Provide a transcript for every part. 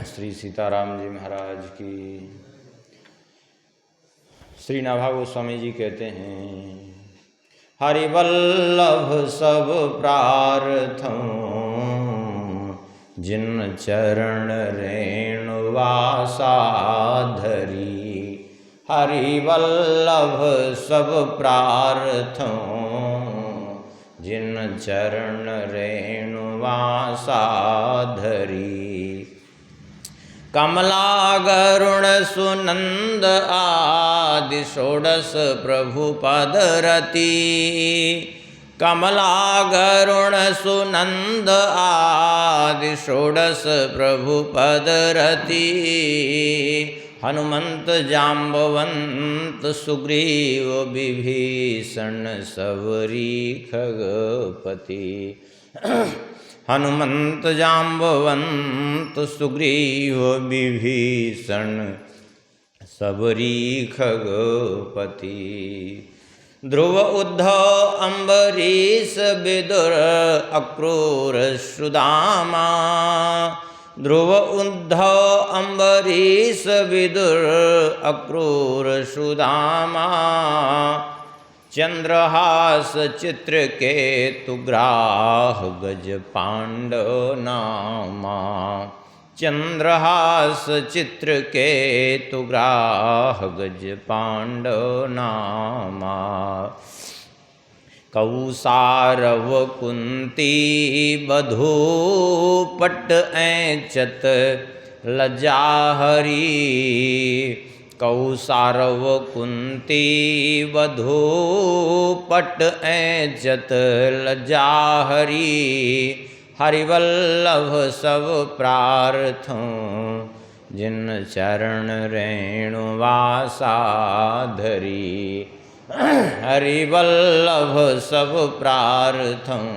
श्री सीताराम जी महाराज की। श्री नाभा गोस्वामी जी कहते हैं, हरिवल्लभ सब प्रार्थों जिन चरण रेणुवासाधरी। हरिवल्लभ सब प्रार्थों जिन चरण रेणुवासाधरी। कमला गरुण सुनंद आदि षोडश प्रभु पदरती। कमला गरुण सुनंद आदि षोडश प्रभु पदरती। हनुमंत जाम्बवंत सुग्रीव विभीषण सबरी खगपति। हनुमंत जाम्बवंत सुग्रीव विभीषण सबरी खगपति। ध्रुव उद्धव अम्बरीश विदुर अक्रूर सुदामा। ध्रुव उद्धव अम्बरीश विदुर अक्रूर सुदामा। चंद्रहास चित्रकेतु ग्राह गज पांडव नामा। चंद्रहास चित्रकेतु ग्राह गज पांडव नामा। कौसारव कुंती बधू पट ऐचत लज्जाहरी। कौसारव कुंती वधू पट ऐचत लज्जाहरी। हरिवल्लभ सब प्रार्थों जिन चरण रेणुवासाधरी। हरिवल्लभ सब प्रार्थों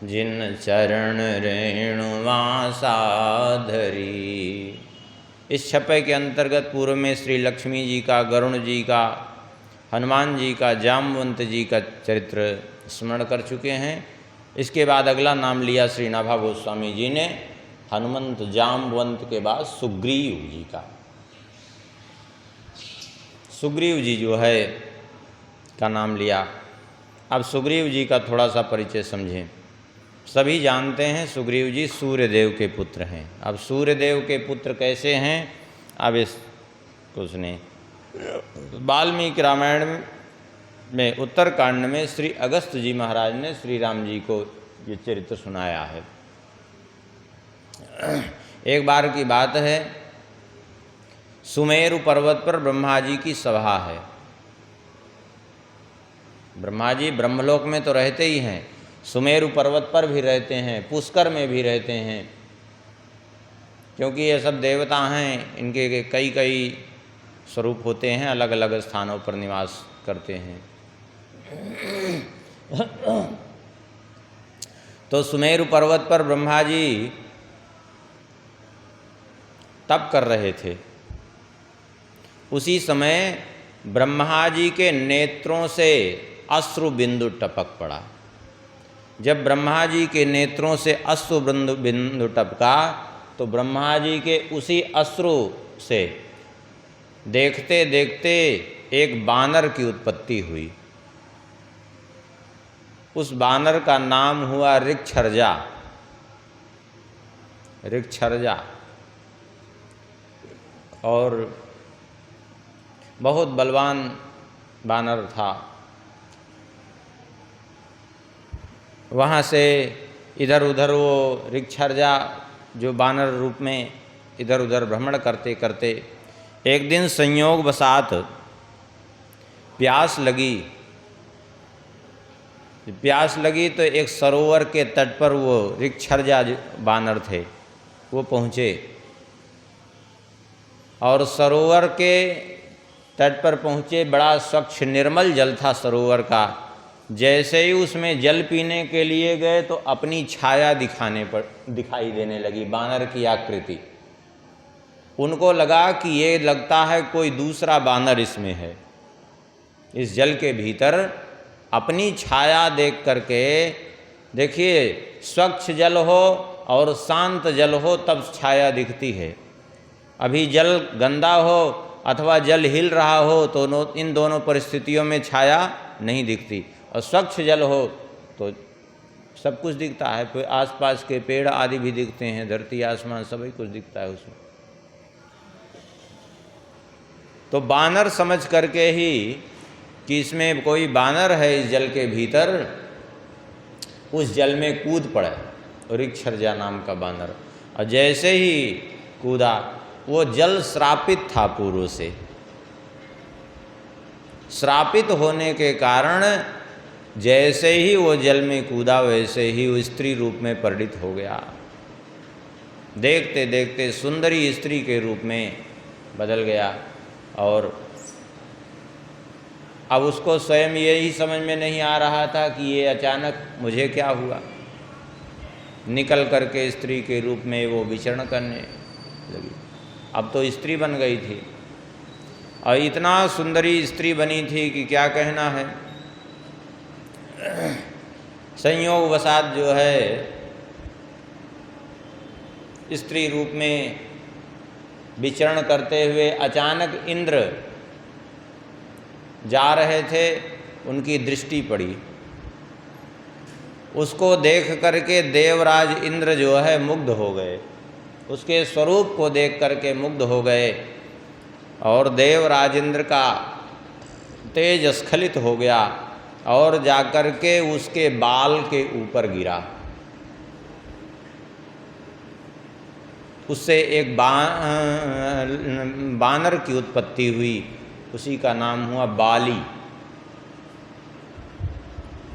जिन चरण रेणुवासाधरी। इस छपे के अंतर्गत पूर्व में श्री लक्ष्मी जी का, गरुण जी का, हनुमान जी का, जाम्बवंत जी का चरित्र स्मरण कर चुके हैं। इसके बाद अगला नाम लिया श्री नाभा गोस्वामी जी ने हनुमंत जाम्बवंत के बाद सुग्रीव जी का। सुग्रीव जी जो है का नाम लिया। अब सुग्रीव जी का थोड़ा सा परिचय समझें। सभी जानते हैं सुग्रीव जी सूर्यदेव के पुत्र हैं। अब सूर्यदेव के पुत्र कैसे हैं, अब इसको सुने। वाल्मीकि रामायण में उत्तरकांड में श्री अगस्त जी महाराज ने श्री राम जी को ये चरित्र सुनाया है। एक बार की बात है, सुमेरु पर्वत पर ब्रह्मा जी की सभा है। ब्रह्मा जी ब्रह्मलोक में तो रहते ही हैं, सुमेरु पर्वत पर भी रहते हैं, पुष्कर में भी रहते हैं, क्योंकि ये सब देवता हैं। इनके कई कई स्वरूप होते हैं, अलग अलग स्थानों पर निवास करते हैं। तो सुमेरु पर्वत पर ब्रह्मा जी तप कर रहे थे। उसी समय ब्रह्मा जी के नेत्रों से अश्रु बिंदु टपक पड़ा। जब ब्रह्मा जी के नेत्रों से अश्रु बिंदु टपका तो ब्रह्मा जी के उसी अश्रु से देखते देखते एक बानर की उत्पत्ति हुई। उस बानर का नाम हुआ ऋक्षर्जा। ऋक्षर्जा और बहुत बलवान बानर था। वहाँ से इधर उधर वो ऋक्षर्जा जो बानर रूप में इधर उधर भ्रमण करते करते एक दिन संयोग वसात प्यास लगी। प्यास लगी तो एक सरोवर के तट पर वो ऋक्षर्जा बानर थे, वो पहुँचे और सरोवर के तट पर पहुँचे। बड़ा स्वच्छ निर्मल जल था सरोवर का। जैसे ही उसमें जल पीने के लिए गए तो अपनी छाया दिखाई देने लगी, बानर की आकृति। उनको लगा कि ये लगता है कोई दूसरा बानर इसमें है। इस जल के भीतर अपनी छाया देख करके, देखिए स्वच्छ जल हो और शांत जल हो तब छाया दिखती है। अभी जल गंदा हो अथवा जल हिल रहा हो तो इन दोनों परिस्थितियों में छाया नहीं दिखती, और स्वच्छ जल हो तो सब कुछ दिखता है, आसपास के पेड़ आदि भी दिखते हैं, धरती आसमान सभी कुछ दिखता है उसमें। तो बानर समझ करके ही कि इसमें कोई बानर है इस जल के भीतर, उस जल में कूद पड़े, ऋक्षरजा नाम का बानर, और जैसे ही कूदा वो जल श्रापित था पूर्व से। श्रापित होने के कारण जैसे ही वो जल में कूदा वैसे ही वो स्त्री रूप में परिणित हो गया। देखते देखते सुंदरी स्त्री के रूप में बदल गया, और अब उसको स्वयं यही समझ में नहीं आ रहा था कि ये अचानक मुझे क्या हुआ। निकल करके स्त्री के रूप में वो विचरण करने लगी। अब तो स्त्री बन गई थी, और इतना सुंदरी स्त्री बनी थी कि क्या कहना है। संयोगवशात जो है स्त्री रूप में विचरण करते हुए अचानक इंद्र जा रहे थे, उनकी दृष्टि पड़ी। उसको देख करके देवराज इंद्र जो है मुग्ध हो गए, उसके स्वरूप को देख करके मुग्ध हो गए, और देवराज इंद्र का तेज स्खलित हो गया और जाकर के उसके बाल के ऊपर गिरा। उससे एक बानर की उत्पत्ति हुई, उसी का नाम हुआ बाली।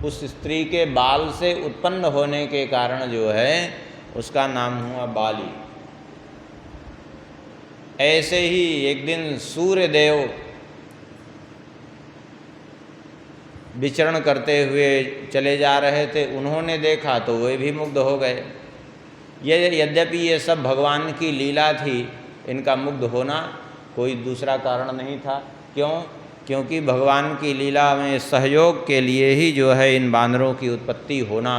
उस स्त्री के बाल से उत्पन्न होने के कारण जो है उसका नाम हुआ बाली। ऐसे ही एक दिन सूर्य देव विचरण करते हुए चले जा रहे थे, उन्होंने देखा तो वे भी मुग्ध हो गए। यद्यपि ये सब भगवान की लीला थी, इनका मुग्ध होना कोई दूसरा कारण नहीं था। क्यों? क्योंकि भगवान की लीला में सहयोग के लिए ही जो है इन बानरों की उत्पत्ति होना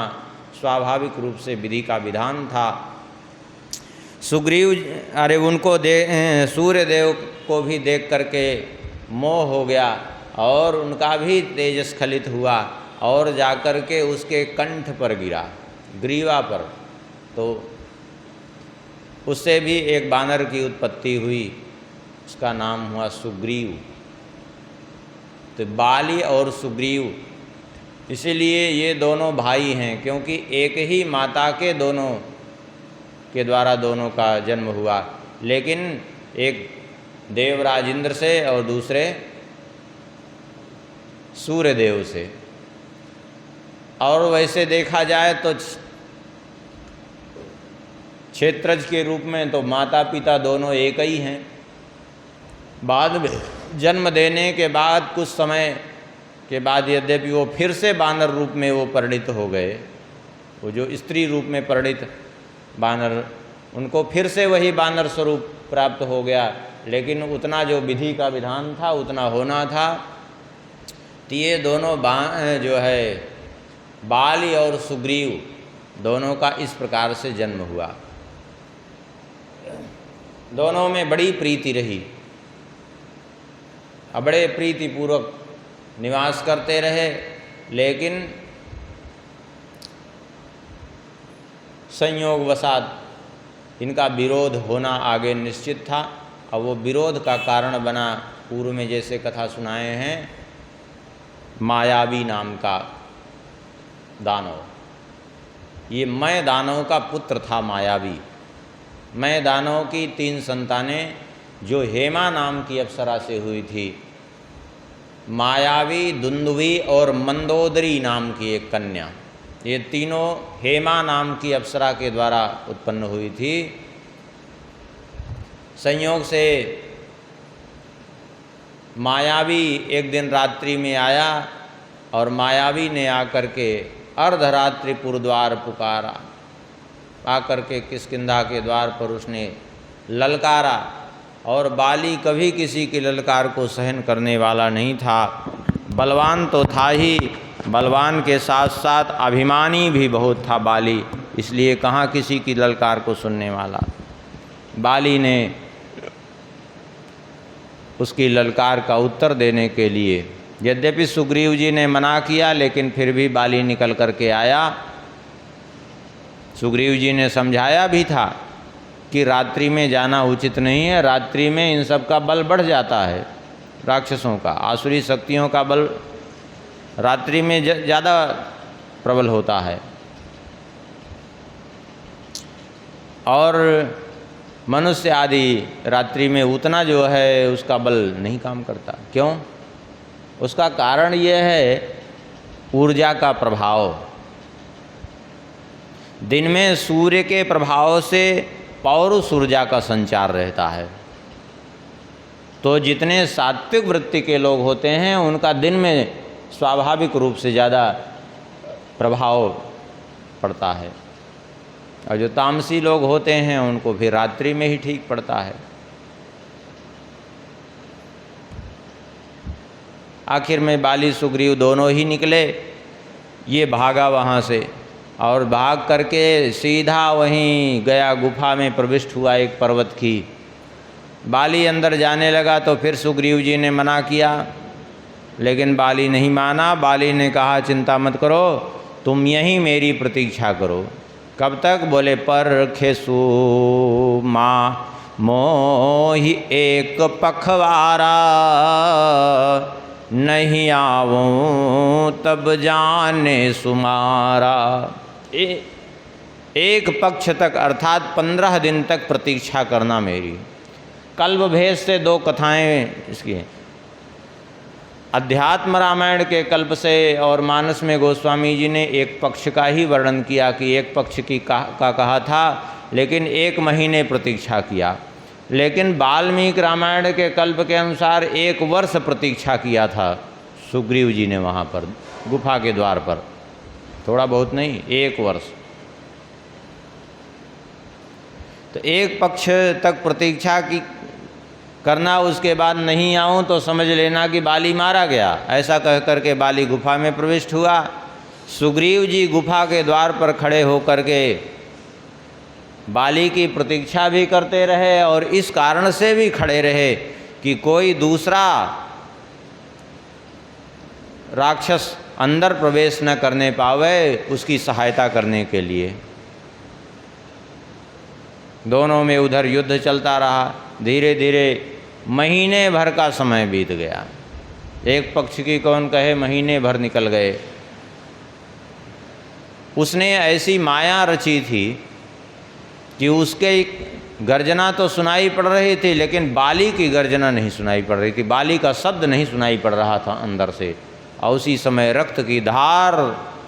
स्वाभाविक रूप से विधि का विधान था। सुग्रीव उनको सूर्य देव को भी देख करके मोह हो गया, और उनका भी तेज स्खलित हुआ, और जाकर के उसके कंठ पर गिरा, ग्रीवा पर। तो उससे भी एक बानर की उत्पत्ति हुई, उसका नाम हुआ सुग्रीव। तो बाली और सुग्रीव, इसीलिए ये दोनों भाई हैं, क्योंकि एक ही माता के दोनों के द्वारा दोनों का जन्म हुआ, लेकिन एक देवराज इंद्र से और दूसरे सूर्य देव से। और वैसे देखा जाए तो क्षेत्रज के रूप में तो माता पिता दोनों एक ही हैं। बाद में जन्म देने के बाद कुछ समय के बाद यद्यपि वो फिर से बानर रूप में वो परिणित हो गए, वो जो स्त्री रूप में परिणित बानर, उनको फिर से वही बानर स्वरूप प्राप्त हो गया, लेकिन उतना जो विधि का विधान था उतना होना था। तो ये दोनों जो है बाली और सुग्रीव दोनों का इस प्रकार से जन्म हुआ। दोनों में बड़ी प्रीति रही, बड़े प्रीतिपूर्वक निवास करते रहे, लेकिन संयोगवशात इनका विरोध होना आगे निश्चित था। और वो विरोध का कारण बना, पूर्व में जैसे कथा सुनाए हैं, मायावी नाम का दानव। ये मय दानव का पुत्र था मायावी। मय दानव की 3 संतानें जो हेमा नाम की अप्सरा से हुई थी, मायावी, दुंदुभी और मंदोदरी नाम की एक कन्या, ये तीनों हेमा नाम की अप्सरा के द्वारा उत्पन्न हुई थी। संयोग से मायावी एक दिन रात्रि में आया, और मायावी ने आकर के अर्धरात्रि पुरद्वार पुकारा। आकर के किष्किंधा के द्वार पर उसने ललकारा, और बाली कभी किसी की ललकार को सहन करने वाला नहीं था। बलवान तो था ही, बलवान के साथ साथ अभिमानी भी बहुत था बाली, इसलिए कहाँ किसी की ललकार को सुनने वाला। बाली ने उसकी ललकार का उत्तर देने के लिए, यद्यपि सुग्रीव जी ने मना किया, लेकिन फिर भी बाली निकल करके आया। सुग्रीव जी ने समझाया भी था कि रात्रि में जाना उचित नहीं है, रात्रि में इन सब का बल बढ़ जाता है, राक्षसों का, आसुरी शक्तियों का बल रात्रि में ज़्यादा प्रबल होता है और मनुष्य आदि रात्रि में उतना जो है उसका बल नहीं काम करता। क्यों? उसका कारण ये है ऊर्जा का प्रभाव। दिन में सूर्य के प्रभाव से पौरुष ऊर्जा का संचार रहता है, तो जितने सात्विक वृत्ति के लोग होते हैं उनका दिन में स्वाभाविक रूप से ज़्यादा प्रभाव पड़ता है, और जो तामसी लोग होते हैं उनको भी रात्रि में ही ठीक पड़ता है। आखिर में बाली सुग्रीव दोनों ही निकले। ये भागा वहाँ से और भाग करके सीधा वहीं गया, गुफा में प्रविष्ट हुआ एक पर्वत की। बाली अंदर जाने लगा तो फिर सुग्रीव जी ने मना किया, लेकिन बाली नहीं माना। बाली ने कहा चिंता मत करो, तुम यहीं मेरी प्रतीक्षा करो। कब तक? बोले पर खेसु माँ मोहि एक पखवारा, नहीं आवूं तब जाने सुमारा। एक पक्ष तक अर्थात 15 दिन तक प्रतीक्षा करना मेरी। कल्प भेद से 2 कथाएं इसकी हैं। अध्यात्म रामायण के कल्प से और मानस में गोस्वामी जी ने एक पक्ष का ही वर्णन किया कि एक पक्ष की का कहा था, लेकिन 1 महीने प्रतीक्षा किया। लेकिन वाल्मीकि रामायण के कल्प के अनुसार 1 वर्ष प्रतीक्षा किया था सुग्रीव जी ने वहाँ पर गुफा के द्वार पर। थोड़ा बहुत नहीं, 1 वर्ष। तो 1 पक्ष तक प्रतीक्षा की करना, उसके बाद नहीं आऊँ तो समझ लेना कि बाली मारा गया। ऐसा कह करके बाली गुफा में प्रविष्ट हुआ। सुग्रीव जी गुफा के द्वार पर खड़े होकर के बाली की प्रतीक्षा भी करते रहे, और इस कारण से भी खड़े रहे कि कोई दूसरा राक्षस अंदर प्रवेश न करने पावे, उसकी सहायता करने के लिए। दोनों में उधर युद्ध चलता रहा। धीरे धीरे महीने भर का समय बीत गया। एक पक्ष की कौन कहे, महीने भर निकल गए। उसने ऐसी माया रची थी कि उसके गर्जना तो सुनाई पड़ रही थी, लेकिन बाली की गर्जना नहीं सुनाई पड़ रही थी। बाली का शब्द नहीं सुनाई पड़ रहा था अंदर से। और उसी समय रक्त की धार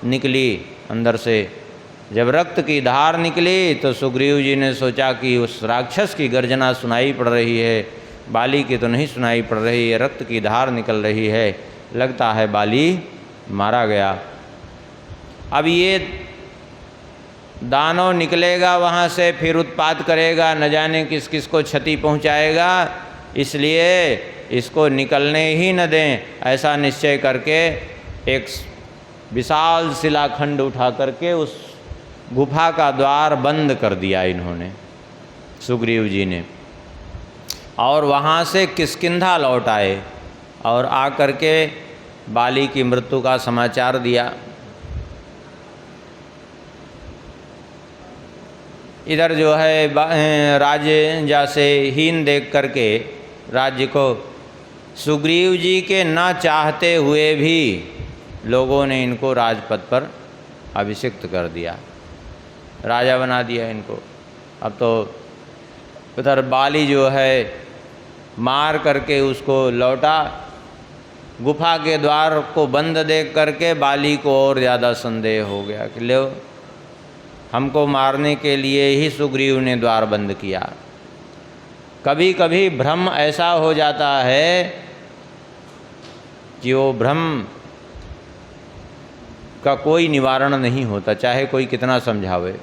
निकली अंदर से। जब रक्त की धार निकली तो सुग्रीव जी ने सोचा कि उस राक्षस की गर्जना सुनाई पड़ रही है, बाली की तो नहीं सुनाई पड़ रही है, रक्त की धार निकल रही है, लगता है बाली मारा गया। अब ये दानव निकलेगा वहाँ से, फिर उत्पात करेगा, न जाने किस किस को क्षति पहुँचाएगा, इसलिए इसको निकलने ही न दें। ऐसा निश्चय करके एक विशाल शिलाखंड उठा करके उस गुफा का द्वार बंद कर दिया इन्होंने, सुग्रीव जी ने। और वहाँ से किष्किंधा लौट आए और आकर के बाली की मृत्यु का समाचार दिया। इधर जो है राज्य जैसे हीन देख करके राज्य को सुग्रीव जी के न चाहते हुए भी लोगों ने इनको राजपद पर अभिषिक्त कर दिया, राजा बना दिया इनको। अब तो उधर बाली जो है मार करके उसको लौटा। गुफा के द्वार को बंद देख करके बाली को और ज़्यादा संदेह हो गया कि लो, हमको मारने के लिए ही सुग्रीव ने द्वार बंद किया। कभी कभी भ्रम ऐसा हो जाता है कि वो भ्रम का कोई निवारण नहीं होता, चाहे कोई कितना समझावे।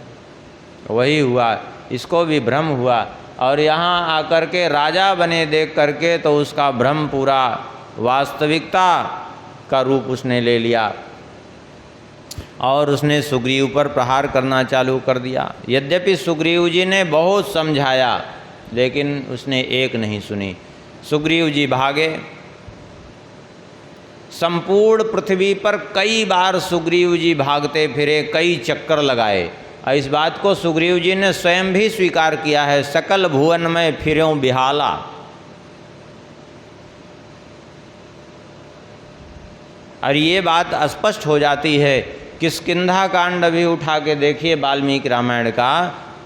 वही हुआ, इसको भी भ्रम हुआ, और यहाँ आकर के राजा बने देख करके तो उसका भ्रम पूरा वास्तविकता का रूप उसने ले लिया। और उसने सुग्रीव पर प्रहार करना चालू कर दिया। यद्यपि सुग्रीव जी ने बहुत समझाया लेकिन उसने एक नहीं सुनी। सुग्रीव जी भागे। संपूर्ण पृथ्वी पर कई बार सुग्रीव जी भागते फिरे, कई चक्कर लगाए। इस बात को सुग्रीव जी ने स्वयं भी स्वीकार किया है, सकल भुवन में फिरों बिहाला। और ये बात स्पष्ट हो जाती है, किष्किंधा कांड भी उठा के देखिए वाल्मीकि रामायण का,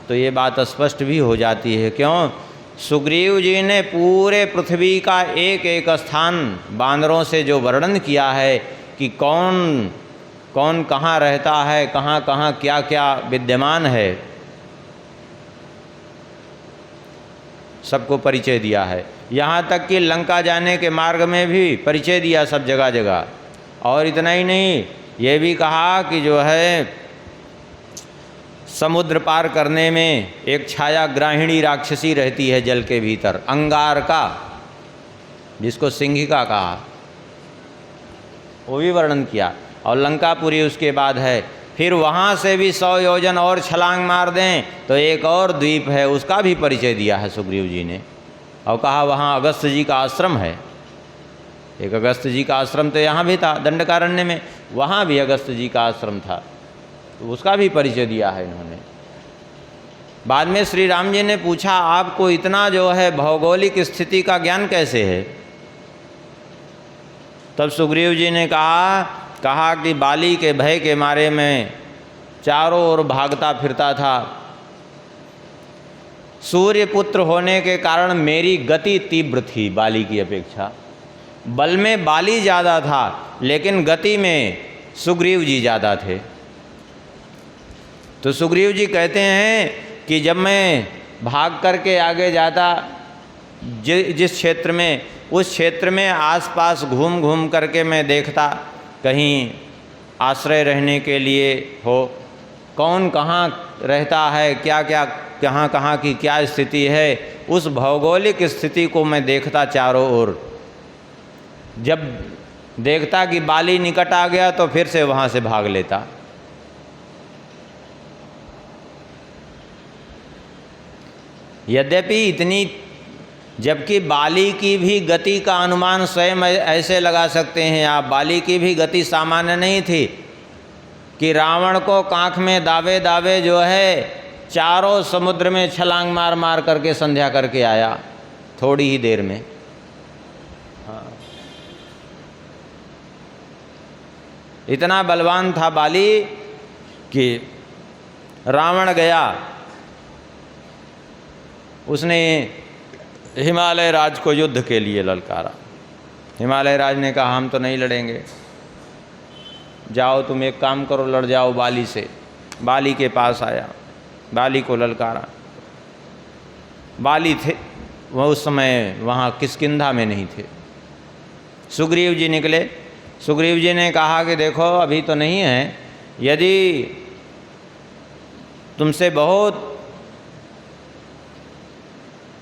तो ये बात स्पष्ट भी हो जाती है। क्यों? सुग्रीव जी ने पूरे पृथ्वी का एक एक स्थान बानरों से जो वर्णन किया है कि कौन कौन कहाँ रहता है, कहाँ कहाँ क्या क्या विद्यमान है, सबको परिचय दिया है। यहाँ तक कि लंका जाने के मार्ग में भी परिचय दिया सब जगह जगह। और इतना ही नहीं, ये भी कहा कि जो है समुद्र पार करने में एक छाया ग्राहिणी राक्षसी रहती है जल के भीतर, अंगारका, जिसको सिंहिका कहा, वो भी वर्णन किया। और लंकापुरी उसके बाद है। फिर वहाँ से भी 100 योजन और छलांग मार दें तो एक और द्वीप है, उसका भी परिचय दिया है सुग्रीव जी ने। और कहा वहाँ अगस्त जी का आश्रम है। एक अगस्त जी का आश्रम तो यहाँ भी था दंडकारण्य में, वहाँ भी अगस्त जी का आश्रम था, तो उसका भी परिचय दिया है इन्होंने। बाद में श्री राम जी ने पूछा आपको इतना जो है भौगोलिक स्थिति का ज्ञान कैसे है? तब सुग्रीव जी ने कहा कि बाली के भय के मारे में चारों ओर भागता फिरता था। सूर्य पुत्र होने के कारण मेरी गति तीव्र थी बाली की अपेक्षा। बल में बाली ज़्यादा था लेकिन गति में सुग्रीव जी ज़्यादा थे। तो सुग्रीव जी कहते हैं कि जब मैं भाग करके आगे जाता जिस क्षेत्र में, उस क्षेत्र में आसपास घूम घूम करके मैं देखता कहीं आश्रय रहने के लिए हो, कौन कहाँ रहता है, क्या क्या कहाँ कहाँ की क्या स्थिति है, उस भौगोलिक स्थिति को मैं देखता चारों ओर। जब देखता कि बाली निकट आ गया तो फिर से वहाँ से भाग लेता। यद्यपि इतनी, जबकि बाली की भी गति का अनुमान स्वयं ऐसे लगा सकते हैं आप, बाली की भी गति सामान्य नहीं थी कि रावण को कांख में दावे दावे जो है चारों समुद्र में छलांग मार मार करके संध्या करके आया थोड़ी ही देर में। हाँ, इतना बलवान था बाली कि रावण गया, उसने हिमालय राज को युद्ध के लिए ललकारा। हिमालय राज ने कहा हम तो नहीं लड़ेंगे, जाओ तुम एक काम करो, लड़ जाओ बाली से। बाली के पास आया, बाली को ललकारा। बाली थे वह उस समय वहाँ किष्किंधा में नहीं थे। सुग्रीव जी निकले। सुग्रीव जी ने कहा कि देखो अभी तो नहीं है, यदि तुमसे बहुत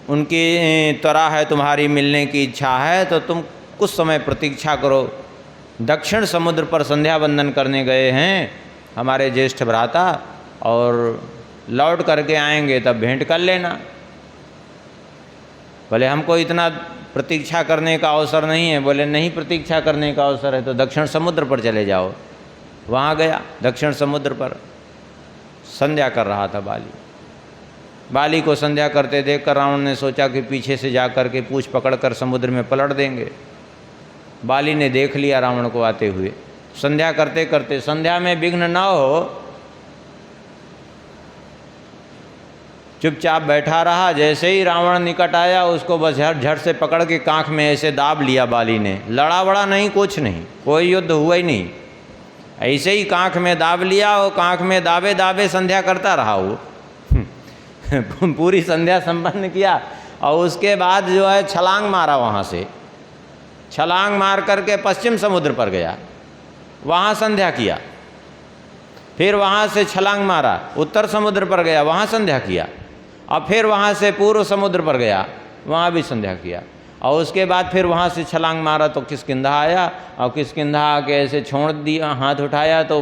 उनकी त्वरा है, तुम्हारी मिलने की इच्छा है, तो तुम कुछ समय प्रतीक्षा करो। दक्षिण समुद्र पर संध्या वंदन करने गए हैं हमारे ज्येष्ठ भ्राता, और लौट करके आएंगे तब भेंट कर लेना। बोले हमको इतना प्रतीक्षा करने का अवसर नहीं है। बोले नहीं प्रतीक्षा करने का अवसर है तो दक्षिण समुद्र पर चले जाओ। वहाँ गया, दक्षिण समुद्र पर संध्या कर रहा था बाली। बाली को संध्या करते देखकर रावण ने सोचा कि पीछे से जा कर के पूंछ पकड़कर समुद्र में पलट देंगे। बाली ने देख लिया रावण को आते हुए। संध्या करते करते, संध्या में विघ्न न हो, चुपचाप बैठा रहा। जैसे ही रावण निकट आया उसको बस झट से पकड़ के कांख में ऐसे दाब लिया बाली ने। लड़ा बड़ा नहीं, कुछ नहीं, कोई युद्ध हुआ ही नहीं, ऐसे ही कांख में दाब लिया। वो कांख में दाबे दाबे संध्या करता रहा वो पूरी संध्या संपन्न किया। और उसके बाद जो है छलांग मारा, वहाँ से छलांग मार करके पश्चिम समुद्र पर गया, वहाँ संध्या किया। फिर वहाँ से छलांग मारा, उत्तर समुद्र पर गया, वहाँ संध्या किया। और फिर वहाँ से पूर्व समुद्र पर गया, वहाँ भी संध्या किया। और उसके बाद फिर वहाँ से छलांग मारा तो किष्किंधा आया, और किष्किंधा आके ऐसे छोड़ दिया, हाथ उठाया तो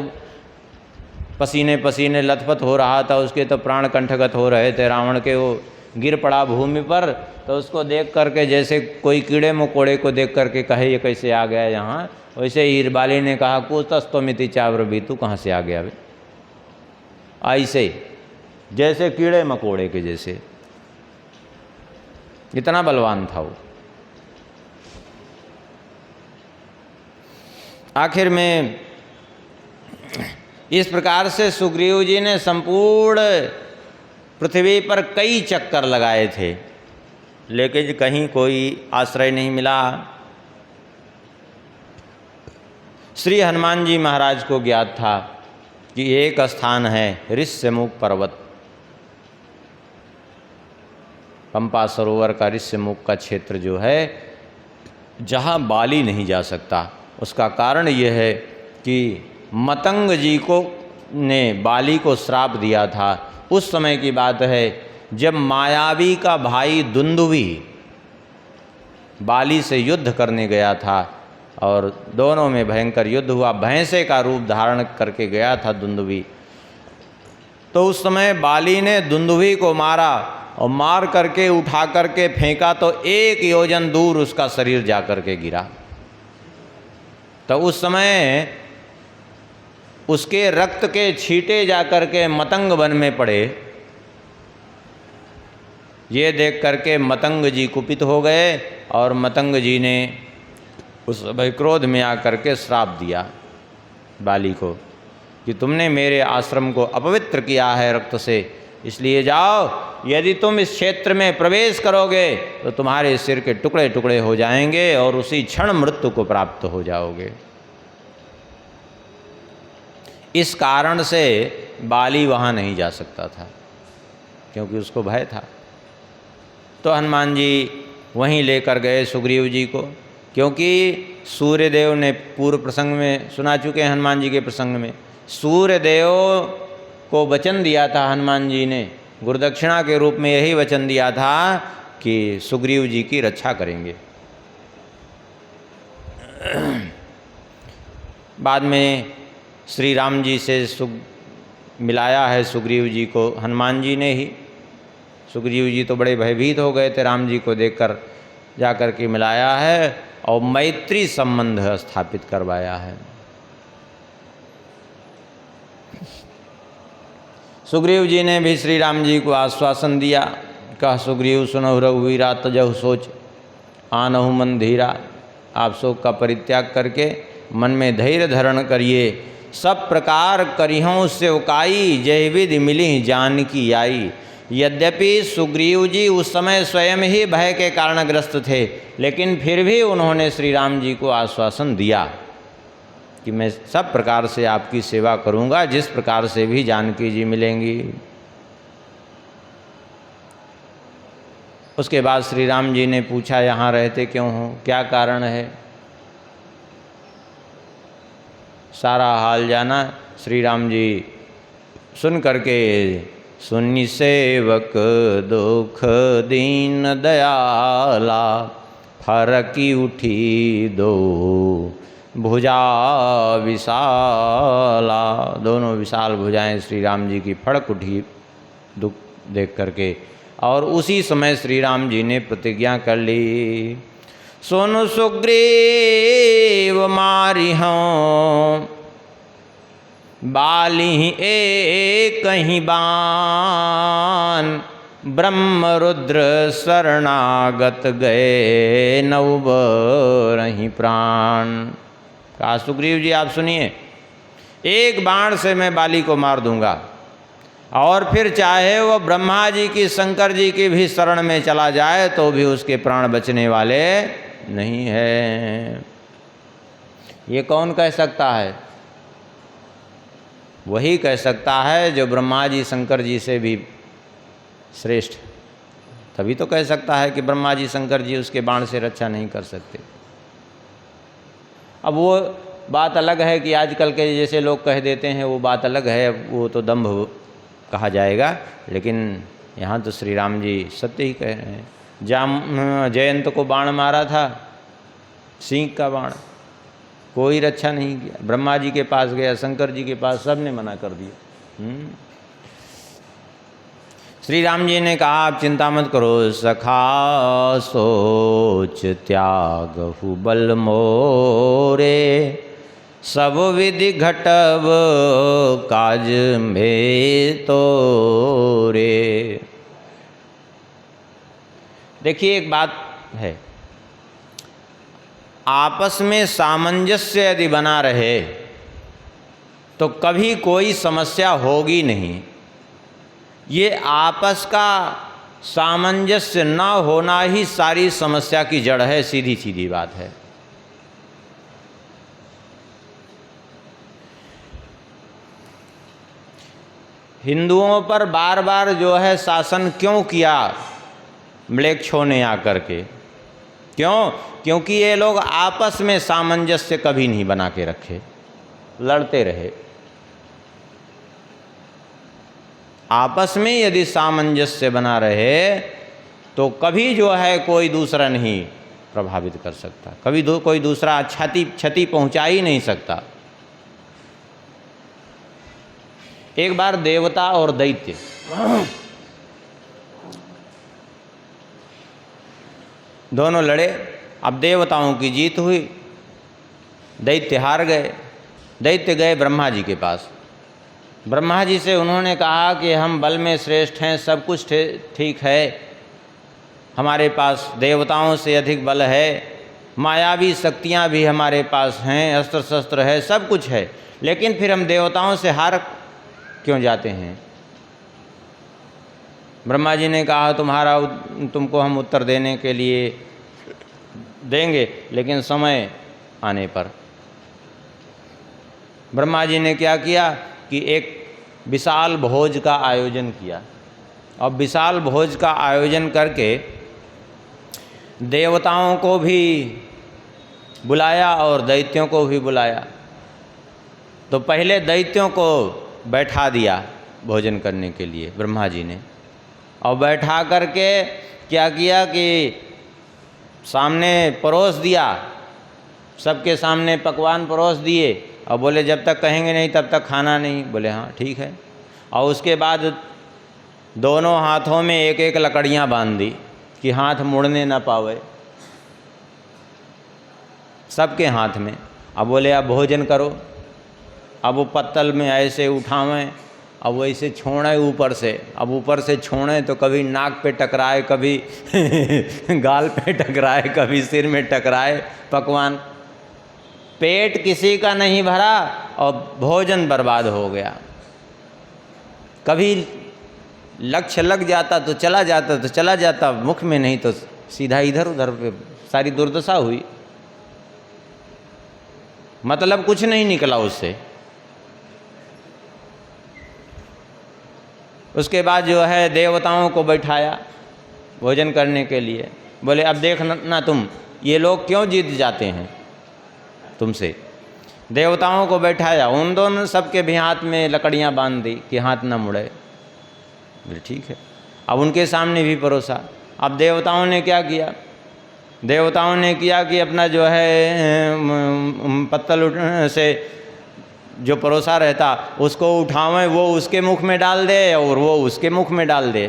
पसीने पसीने लथपथ हो रहा था, उसके तो प्राण कंठगत हो रहे थे रावण के। वो गिर पड़ा भूमि पर, तो उसको देख करके जैसे कोई कीड़े मकोड़े को देख करके कहे ये कैसे आ गया यहाँ, वैसे ही बाली ने कहा कुतस्तमिति चाव्रवी, तू कहाँ से आ गया बे? ऐसे जैसे कीड़े मकोड़े के जैसे, इतना बलवान था वो। आखिर में इस प्रकार से सुग्रीव जी ने संपूर्ण पृथ्वी पर कई चक्कर लगाए थे, लेकिन कहीं कोई आश्रय नहीं मिला। श्री हनुमान जी महाराज को ज्ञात था कि एक स्थान है ऋष्यमुख पर्वत, पंपा सरोवर का ऋष्यमुख का क्षेत्र जो है, जहाँ बाली नहीं जा सकता। उसका कारण यह है कि मतंग जी को ने बाली को श्राप दिया था। उस समय की बात है जब मायावी का भाई दुंदुभी बाली से युद्ध करने गया था और दोनों में भयंकर युद्ध हुआ। भैंसे का रूप धारण करके गया था दुंदुभी। तो उस समय बाली ने दुंदुभी को मारा और मार करके उठा करके फेंका तो 1 योजन दूर उसका शरीर जा करके गिरा। तो उस समय उसके रक्त के छींटे जा करके मतंग वन में पड़े। ये देख करके मतंग जी कुपित हो गए और मतंग जी ने उस समय क्रोध में आकर के श्राप दिया बाली को कि तुमने मेरे आश्रम को अपवित्र किया है रक्त से, इसलिए जाओ, यदि तुम इस क्षेत्र में प्रवेश करोगे तो तुम्हारे सिर के टुकड़े टुकड़े हो जाएंगे और उसी क्षण मृत्यु को प्राप्त हो जाओगे। इस कारण से बाली वहाँ नहीं जा सकता था, क्योंकि उसको भय था। तो हनुमान जी वहीं लेकर गए सुग्रीव जी को, क्योंकि सूर्यदेव ने पूर्व प्रसंग में सुना चुके हैं, हनुमान जी के प्रसंग में सूर्यदेव को वचन दिया था हनुमान जी ने, गुरुदक्षिणा के रूप में यही वचन दिया था कि सुग्रीव जी की रक्षा करेंगे। बाद में श्री राम जी से मिलाया है सुग्रीव जी को हनुमान जी ने ही। सुग्रीव जी तो बड़े भयभीत हो गए थे राम जी को देखकर, जाकर के मिलाया है और मैत्री संबंध स्थापित करवाया है। सुग्रीव जी ने भी श्री राम जी को आश्वासन दिया, कह सुग्रीव सुनहु रघुवीरा तजहु सोच आनहु मन धीरा। आप शोक का परित्याग करके मन में धैर्य धारण करिए। सब प्रकार करिहों सेवकाई, जय विधि मिली जानकी आई। यद्यपि सुग्रीव जी उस समय स्वयं ही भय के कारणग्रस्त थे, लेकिन फिर भी उन्होंने श्री राम जी को आश्वासन दिया कि मैं सब प्रकार से आपकी सेवा करूंगा, जिस प्रकार से भी जानकी जी मिलेंगी। उसके बाद श्री राम जी ने पूछा, यहाँ रहते क्यों हो, क्या कारण है? सारा हाल जाना। श्री राम जी सुन करके, सुनि सेवक दुख दीन दयाला, फरकी उठी दो भुजा विशाला। दोनों विशाल भुजाएं श्री राम जी की फड़क उठी दुख देख करके, और उसी समय श्री राम जी ने प्रतिज्ञा कर ली, सुन सुग्रीव मारी हों बाली एक ही बान, ब्रह्म रुद्र शरणागत गए नवबरहि प्राण। कहा सुग्रीव जी आप सुनिए, एक बाण से मैं बाली को मार दूंगा, और फिर चाहे वो ब्रह्मा जी की शंकर जी की भी शरण में चला जाए तो भी उसके प्राण बचने वाले नहीं है। ये कौन कह सकता है? वही कह सकता है जो ब्रह्मा जी शंकर जी से भी श्रेष्ठ, तभी तो कह सकता है कि ब्रह्मा जी शंकर जी उसके बाण से रक्षा नहीं कर सकते। अब वो बात अलग है कि आजकल के जैसे लोग कह देते हैं, वो बात अलग है, वो तो दंभ कहा जाएगा। लेकिन यहाँ तो श्री राम जी सत्य ही कह रहे हैं। जयंत को बाण मारा था, सिंह का बाण, कोई रक्षा नहीं किया। ब्रह्मा जी के पास गया, शंकर जी के पास, सब ने मना कर दिया। श्री राम जी ने कहा आप चिंता मत करो सखा, सोच त्यागहु बल मोरे, सब विधि घटब काज में तोरे। देखिए एक बात है, आपस में सामंजस्य यदि बना रहे तो कभी कोई समस्या होगी नहीं। ये आपस का सामंजस्य न होना ही सारी समस्या की जड़ है, सीधी सीधी बात है। हिंदुओं पर बार बार जो है शासन क्यों किया म्लेच्छों ने आकर के? क्यों? क्योंकि ये लोग आपस में सामंजस्य कभी नहीं बना के रखे, लड़ते रहे। आपस में यदि सामंजस्य बना रहे तो कभी जो है कोई दूसरा नहीं प्रभावित कर सकता, कभी कोई दूसरा क्षति पहुंचा ही नहीं सकता। एक बार देवता और दैत्य दोनों लड़े। अब देवताओं की जीत हुई, दैत्य हार गए। दैत्य गए ब्रह्मा जी के पास। ब्रह्मा जी से उन्होंने कहा कि हम बल में श्रेष्ठ हैं, सब कुछ ठीक है, हमारे पास देवताओं से अधिक बल है, मायावी शक्तियाँ भी हमारे पास हैं, अस्त्र शस्त्र है, सब कुछ है, लेकिन फिर हम देवताओं से हार क्यों जाते हैं? ब्रह्मा जी ने कहा तुमको हम उत्तर देने के लिए देंगे, लेकिन समय आने पर। ब्रह्मा जी ने क्या किया कि एक विशाल भोज का आयोजन किया। और विशाल भोज का आयोजन करके देवताओं को भी बुलाया और दैत्यों को भी बुलाया। तो पहले दैत्यों को बैठा दिया भोजन करने के लिए ब्रह्मा जी ने, और बैठा करके क्या किया कि सामने परोस दिया, सबके सामने पकवान परोस दिए और बोले जब तक कहेंगे नहीं तब तक खाना नहीं। बोले हाँ ठीक है। और उसके बाद दोनों हाथों में एक एक लकड़ियाँ बांध दी कि हाथ मुड़ने ना पावे, सबके हाथ में। अब बोले अब भोजन करो। अब वो पत्तल में ऐसे उठावें, अब वो ऐसे छोड़ें ऊपर से। अब ऊपर से छोड़ें तो कभी नाक पे टकराए, कभी गाल पे टकराए, कभी सिर में टकराए पकवान। पेट किसी का नहीं भरा और भोजन बर्बाद हो गया। कभी लक्ष्य लग जाता तो चला जाता, मुख में नहीं तो सीधा इधर उधर पे सारी दुर्दशा हुई। मतलब कुछ नहीं निकला उससे। उसके बाद जो है देवताओं को बैठाया भोजन करने के लिए। बोले अब देखना तुम ये लोग क्यों जीत जाते हैं तुमसे। देवताओं को बैठाया, उन दोनों सबके भी हाथ में लकड़ियाँ बांध दी कि हाथ न मुड़े। बोले ठीक है। अब उनके सामने भी परोसा। अब देवताओं ने क्या किया? देवताओं ने किया कि अपना जो है पत्तल से जो परोसा रहता उसको उठावें, वो उसके मुख में डाल दे और वो उसके मुख में डाल दे।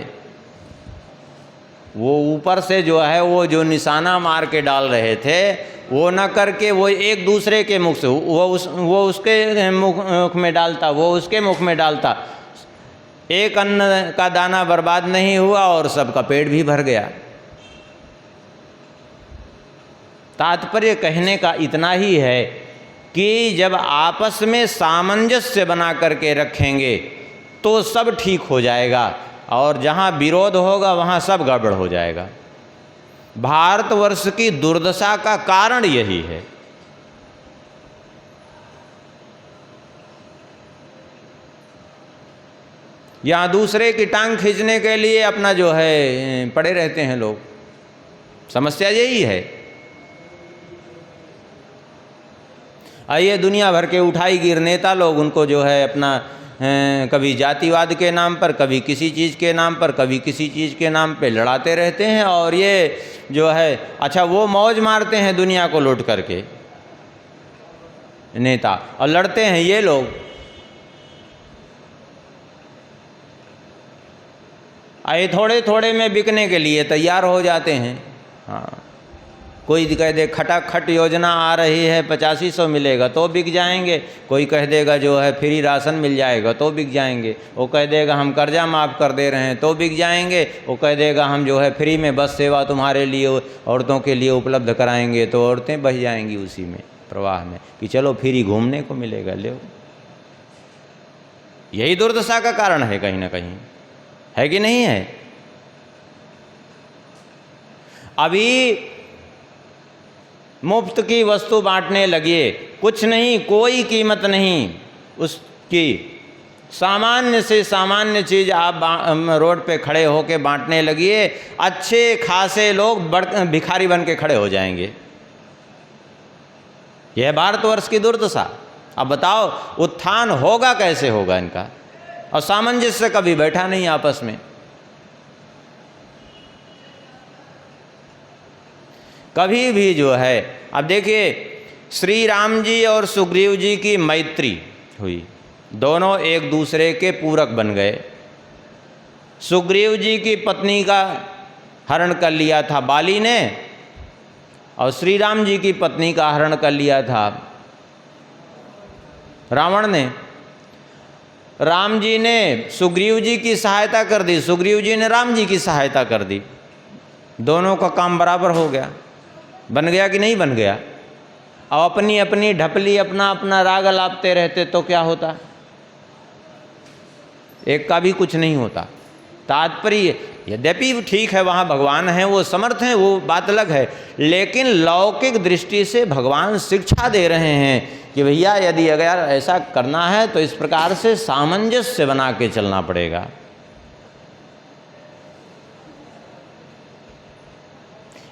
वो ऊपर से जो है वो जो निशाना मार के डाल रहे थे वो न करके वो एक दूसरे के मुख से वो उसके मुख में डालता, वो उसके मुख में डालता। एक अन्न का दाना बर्बाद नहीं हुआ और सबका पेट भी भर गया। तात्पर्य कहने का इतना ही है कि जब आपस में सामंजस्य बना करके रखेंगे तो सब ठीक हो जाएगा, और जहाँ विरोध होगा वहाँ सब गड़बड़ हो जाएगा। भारतवर्ष की दुर्दशा का कारण यही है। यहाँ दूसरे की टांग खींचने के लिए अपना जो है पड़े रहते हैं लोग। समस्या यही है। आइए दुनिया भर के उठाई गिर नेता लोग, उनको जो है अपना कभी जातिवाद के नाम पर, कभी किसी चीज़ के नाम पर, कभी किसी चीज़ के नाम पे लड़ाते रहते हैं। और ये जो है अच्छा वो मौज मारते हैं दुनिया को लूट करके नेता, और लड़ते हैं ये लोग। आए थोड़े थोड़े में बिकने के लिए तैयार हो जाते हैं। हाँ, कोई कह दे खटाखट योजना आ रही है 8500 मिलेगा तो बिक जाएंगे, कोई कह देगा जो है फ्री राशन मिल जाएगा तो बिक जाएंगे, वो कह देगा हम कर्जा माफ़ कर दे रहे हैं तो बिक जाएंगे, वो कह देगा हम जो है फ्री में बस सेवा तुम्हारे लिए औरतों के लिए उपलब्ध कराएंगे तो औरतें बह जाएंगी उसी में प्रवाह में कि चलो फ्री घूमने को मिलेगा, ले। यही दुर्दशा का कारण है कहीं ना कहीं, है कि नहीं है? अभी मुफ्त की वस्तु बांटने लगिए, कुछ नहीं, कोई कीमत नहीं उसकी, सामान्य से सामान्य चीज़ आप रोड पे खड़े होके बांटने लगिए, अच्छे खासे लोग भिखारी बन के खड़े हो जाएंगे। यह भारतवर्ष की दुर्दशा। अब बताओ उत्थान होगा कैसे होगा इनका? और सामंजस्य कभी बैठा नहीं आपस में। कभी भी जो है, अब देखिए श्री राम जी और सुग्रीव जी की मैत्री हुई, दोनों एक दूसरे के पूरक बन गए। सुग्रीव जी की पत्नी का हरण कर लिया था बाली ने, और श्री राम जी की पत्नी का हरण कर लिया था रावण ने। राम जी ने सुग्रीव जी की सहायता कर दी, सुग्रीव जी ने राम जी की सहायता कर दी, दोनों का काम बराबर हो गया। बन गया कि नहीं बन गया? अब अपनी अपनी ढपली अपना अपना राग अलापते रहते तो क्या होता? एक का भी कुछ नहीं होता। तात्पर्य यद्यपि ठीक है वहाँ भगवान हैं, वो समर्थ हैं, वो बात अलग है, लेकिन लौकिक दृष्टि से भगवान शिक्षा दे रहे हैं कि भैया यदि अगर ऐसा करना है तो इस प्रकार से सामंजस्य बना के चलना पड़ेगा।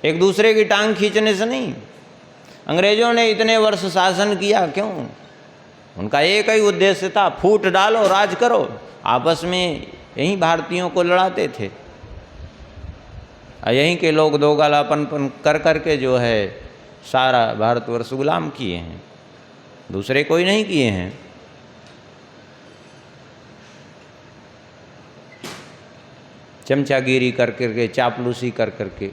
एक दूसरे की टांग खींचने से नहीं। अंग्रेजों ने इतने वर्ष शासन किया क्यों? उनका एक ही उद्देश्य था, फूट डालो राज करो। आपस में यहीं भारतीयों को लड़ाते थे, यहीं के लोग दोगलापन कर करके जो है सारा भारतवर्ष गुलाम किए हैं, दूसरे कोई नहीं किए हैं। चमचागिरी कर करके, चापलूसी कर करके।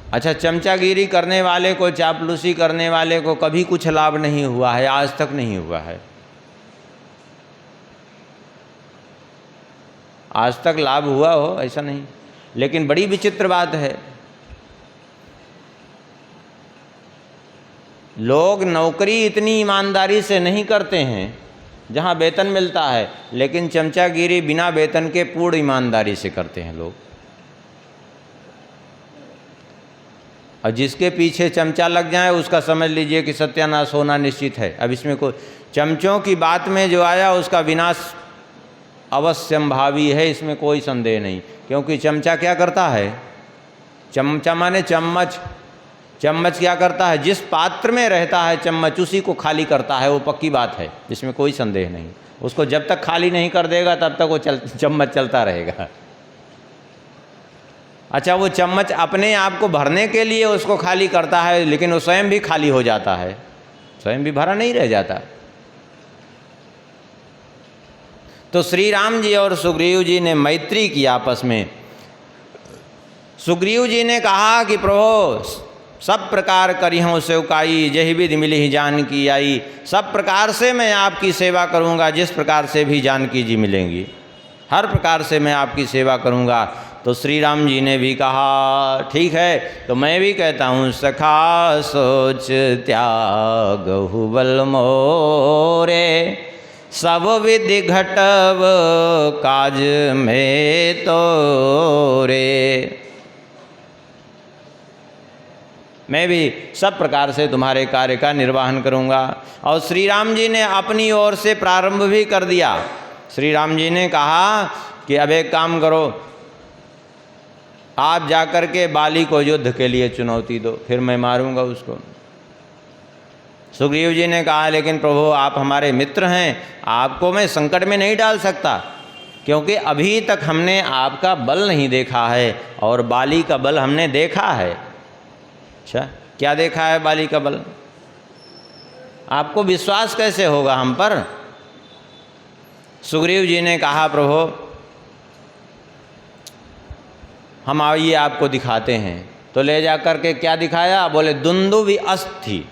अच्छा, चमचागिरी करने वाले को, चापलूसी करने वाले को कभी कुछ लाभ नहीं हुआ है, आज तक नहीं हुआ है। आज तक लाभ हुआ हो ऐसा नहीं। लेकिन बड़ी विचित्र बात है, लोग नौकरी इतनी ईमानदारी से नहीं करते हैं जहाँ वेतन मिलता है, लेकिन चमचागिरी बिना वेतन के पूर्ण ईमानदारी से करते हैं लोग। और जिसके पीछे चमचा लग जाए उसका समझ लीजिए कि सत्यानाश होना निश्चित है। अब इसमें कोई चमचों की बात में जो आया उसका विनाश अवश्यंभावी है, इसमें कोई संदेह नहीं। क्योंकि चमचा क्या करता है? चमचा माने चम्मच। चम्मच क्या करता है? जिस पात्र में रहता है चम्मच उसी को खाली करता है, वो पक्की बात है, इसमें कोई संदेह नहीं। उसको जब तक खाली नहीं कर देगा तब तक वो चम्मच चलता रहेगा। अच्छा, वो चम्मच अपने आप को भरने के लिए उसको खाली करता है, लेकिन वो स्वयं भी खाली हो जाता है, स्वयं भी भरा नहीं रह जाता। तो श्री राम जी और सुग्रीव जी ने मैत्री की आपस में। सुग्रीव जी ने कहा कि प्रभु सब प्रकार करिहूँ सेवकाई, जही विधि मिली जानकी आई। सब प्रकार से मैं आपकी सेवा करूँगा, जिस प्रकार से भी जानकी जी मिलेंगी, हर प्रकार से मैं आपकी सेवा करूँगा। तो श्री राम जी ने भी कहा ठीक है, तो मैं भी कहता हूँ सखा सोच त्यागहु बल मोरे, सब विधि घटव काज में तोरे। मैं भी सब प्रकार से तुम्हारे कार्य का निर्वहन करूँगा। और श्री राम जी ने अपनी ओर से प्रारंभ भी कर दिया। श्री राम जी ने कहा कि अब एक काम करो, आप जाकर के बाली को युद्ध के लिए चुनौती दो, फिर मैं मारूंगा उसको। सुग्रीव जी ने कहा लेकिन प्रभु आप हमारे मित्र हैं, आपको मैं संकट में नहीं डाल सकता, क्योंकि अभी तक हमने आपका बल नहीं देखा है और बाली का बल हमने देखा है। अच्छा, क्या देखा है बाली का बल? आपको विश्वास कैसे होगा हम पर? सुग्रीव जी ने कहा प्रभु हम आइए आपको दिखाते हैं। तो ले जा कर के क्या दिखाया? बोले दुंदुभि अस्थि,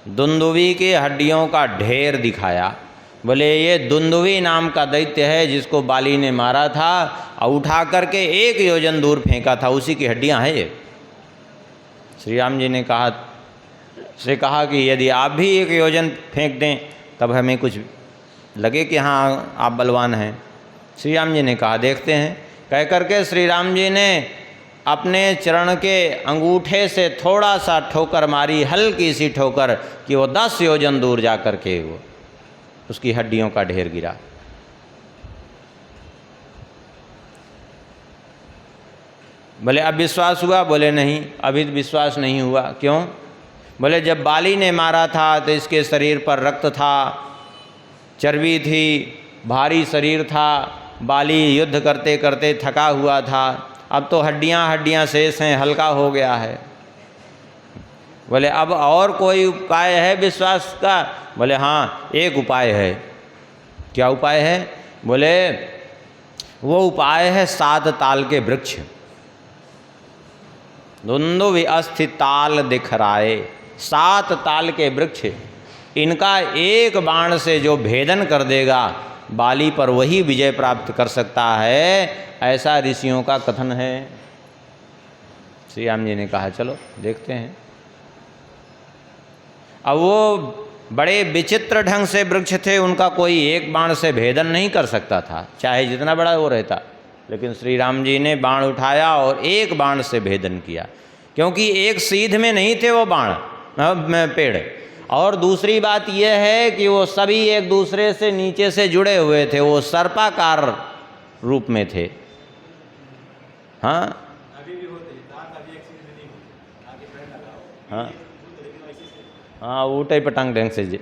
दुंदुभि की हड्डियों का ढेर दिखाया। बोले ये दुंदुभि नाम का दैत्य है जिसको बाली ने मारा था और उठा करके 1 योजन दूर फेंका था, उसी की हड्डियां हैं ये। श्री राम जी ने कहा कि यदि आप भी 1 योजन फेंक दें तब हमें कुछ लगे कि हाँ आप बलवान हैं। श्री राम जी ने कहा देखते हैं। कह करके श्री राम जी ने अपने चरण के अंगूठे से थोड़ा सा ठोकर मारी, हल्की सी ठोकर, कि वो 10 योजन दूर जा कर के वो उसकी हड्डियों का ढेर गिरा। बोले अब विश्वास हुआ? बोले नहीं, अभी विश्वास नहीं हुआ। क्यों? बोले जब बाली ने मारा था तो इसके शरीर पर रक्त था, चर्बी थी, भारी शरीर था, बाली युद्ध करते करते थका हुआ था, अब तो हड्डियां शेष हैं, हल्का हो गया है। बोले अब और कोई उपाय है विश्वास का? बोले हाँ एक उपाय है। क्या उपाय है? बोले वो उपाय है 7 ताल के वृक्ष। दुंदुभि अस्थि ताल दिखराए, 7 ताल के वृक्ष, इनका एक बाण से जो भेदन कर देगा बाली पर वही विजय प्राप्त कर सकता है, ऐसा ऋषियों का कथन है। श्री राम जी ने कहा चलो देखते हैं। अब वो बड़े विचित्र ढंग से वृक्ष थे, उनका कोई एक बाण से भेदन नहीं कर सकता था, चाहे जितना बड़ा वो रहता। लेकिन श्री राम जी ने बाण उठाया और एक बाण से भेदन किया, क्योंकि एक सीध में नहीं थे वो बाण पेड़। और दूसरी बात यह है कि वो सभी एक दूसरे से नीचे से जुड़े हुए थे, वो सर्पाकार रूप में थे। हाँ हाँ हाँ ऊटे पटंग ढंग से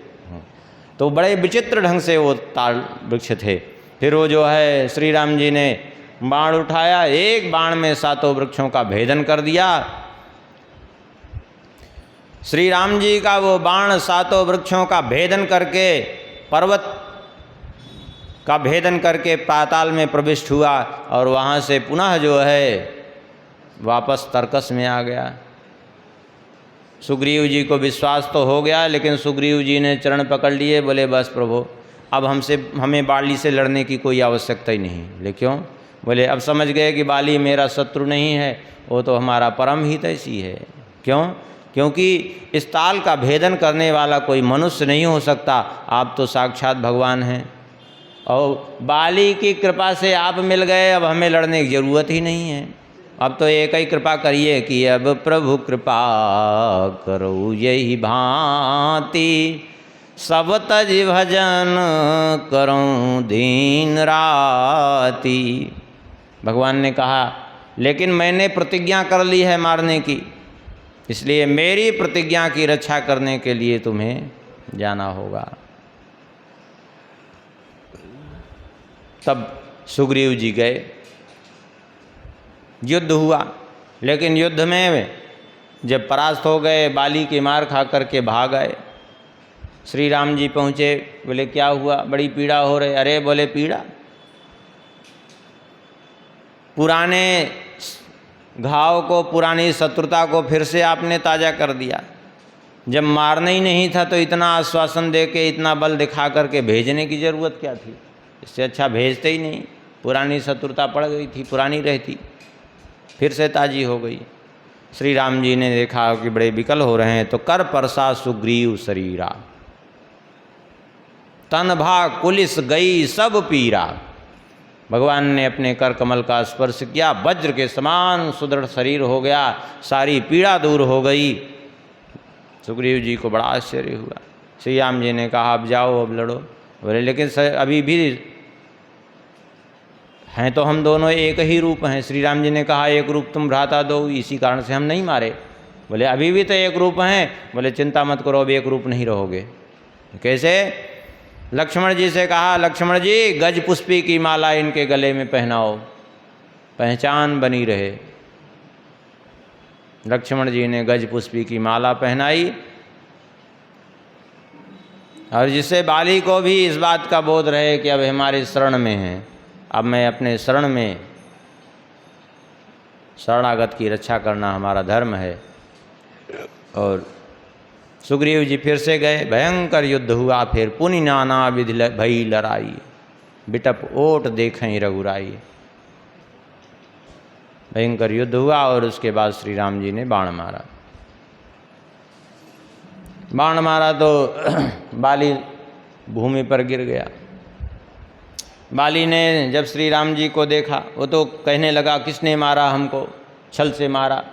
तो बड़े विचित्र ढंग से वो ताल वृक्ष थे। फिर वो जो है श्री राम जी ने बाण उठाया, एक बाण में 7 वृक्षों का भेदन कर दिया। श्री राम जी का वो बाण 7 वृक्षों का भेदन करके, पर्वत का भेदन करके पाताल में प्रविष्ट हुआ और वहाँ से पुनः जो है वापस तर्कस में आ गया। सुग्रीव जी को विश्वास तो हो गया, लेकिन सुग्रीव जी ने चरण पकड़ लिए, बोले बस प्रभु अब हमें बाली से लड़ने की कोई आवश्यकता ही नहीं। ले क्यों? बोले अब समझ गए कि बाली मेरा शत्रु नहीं है, वो तो हमारा परम हितैषी है। क्यों? क्योंकि इस ताल का भेदन करने वाला कोई मनुष्य नहीं हो सकता, आप तो साक्षात भगवान हैं और बाली की कृपा से आप मिल गए, अब हमें लड़ने की ज़रूरत ही नहीं है। अब तो एक ही कृपा करिए कि अब प्रभु कृपा करो यही भांति, सब तज भजन करूं दीन राती। भगवान ने कहा लेकिन मैंने प्रतिज्ञा कर ली है मारने की, इसलिए मेरी प्रतिज्ञा की रक्षा करने के लिए तुम्हें जाना होगा। तब सुग्रीव जी गए, युद्ध हुआ, लेकिन युद्ध में जब परास्त हो गए, बाली की मार खा करके भाग आए। श्री राम जी पहुँचे, बोले क्या हुआ? बड़ी पीड़ा हो रही। अरे बोले पीड़ा? पुराने घाव को, पुरानी शत्रुता को फिर से आपने ताज़ा कर दिया। जब मारना ही नहीं था तो इतना आश्वासन दे के, इतना बल दिखा करके भेजने की ज़रूरत क्या थी? इससे अच्छा भेजते ही नहीं। पुरानी शत्रुता पड़ गई थी, पुरानी रहती, फिर से ताज़ी हो गई। श्री राम जी ने देखा कि बड़े विकल हो रहे हैं, तो कर परसा सुग्रीव शरीरा, तन भा कुलिस गई सब पीरा। भगवान ने अपने कर कमल का स्पर्श किया, वज्र के समान सुदृढ़ शरीर हो गया, सारी पीड़ा दूर हो गई। सुग्रीव जी को बड़ा आश्चर्य हुआ। श्री राम जी ने कहा अब जाओ, अब लड़ो। बोले लेकिन अभी भी हैं तो हम दोनों एक ही रूप हैं। श्री राम जी ने कहा एक रूप तुम भ्राता दो, इसी कारण से हम नहीं मारे। बोले अभी भी तो एक रूप हैं। बोले चिंता मत करो, अब एक रूप नहीं रहोगे। कैसे? लक्ष्मण जी से कहा लक्ष्मण जी गज पुष्पी की माला इनके गले में पहनाओ, पहचान बनी रहे। लक्ष्मण जी ने गज पुष्पी की माला पहनाई और जिससे बाली को भी इस बात का बोध रहे कि अब हमारे शरण में हैं, अब मैं अपने शरण में, शरणागत की रक्षा करना हमारा धर्म है। और सुग्रीव जी फिर से गए, भयंकर युद्ध हुआ, फिर पुनि नाना विधि भई लड़ाई, बिटप ओट देखें रघुराई। भयंकर युद्ध हुआ और उसके बाद श्री राम जी ने बाण मारा। बाण मारा तो बाली भूमि पर गिर गया। बाली ने जब श्री राम जी को देखा, वो तो कहने लगा किसने मारा हमको, छल से मारा।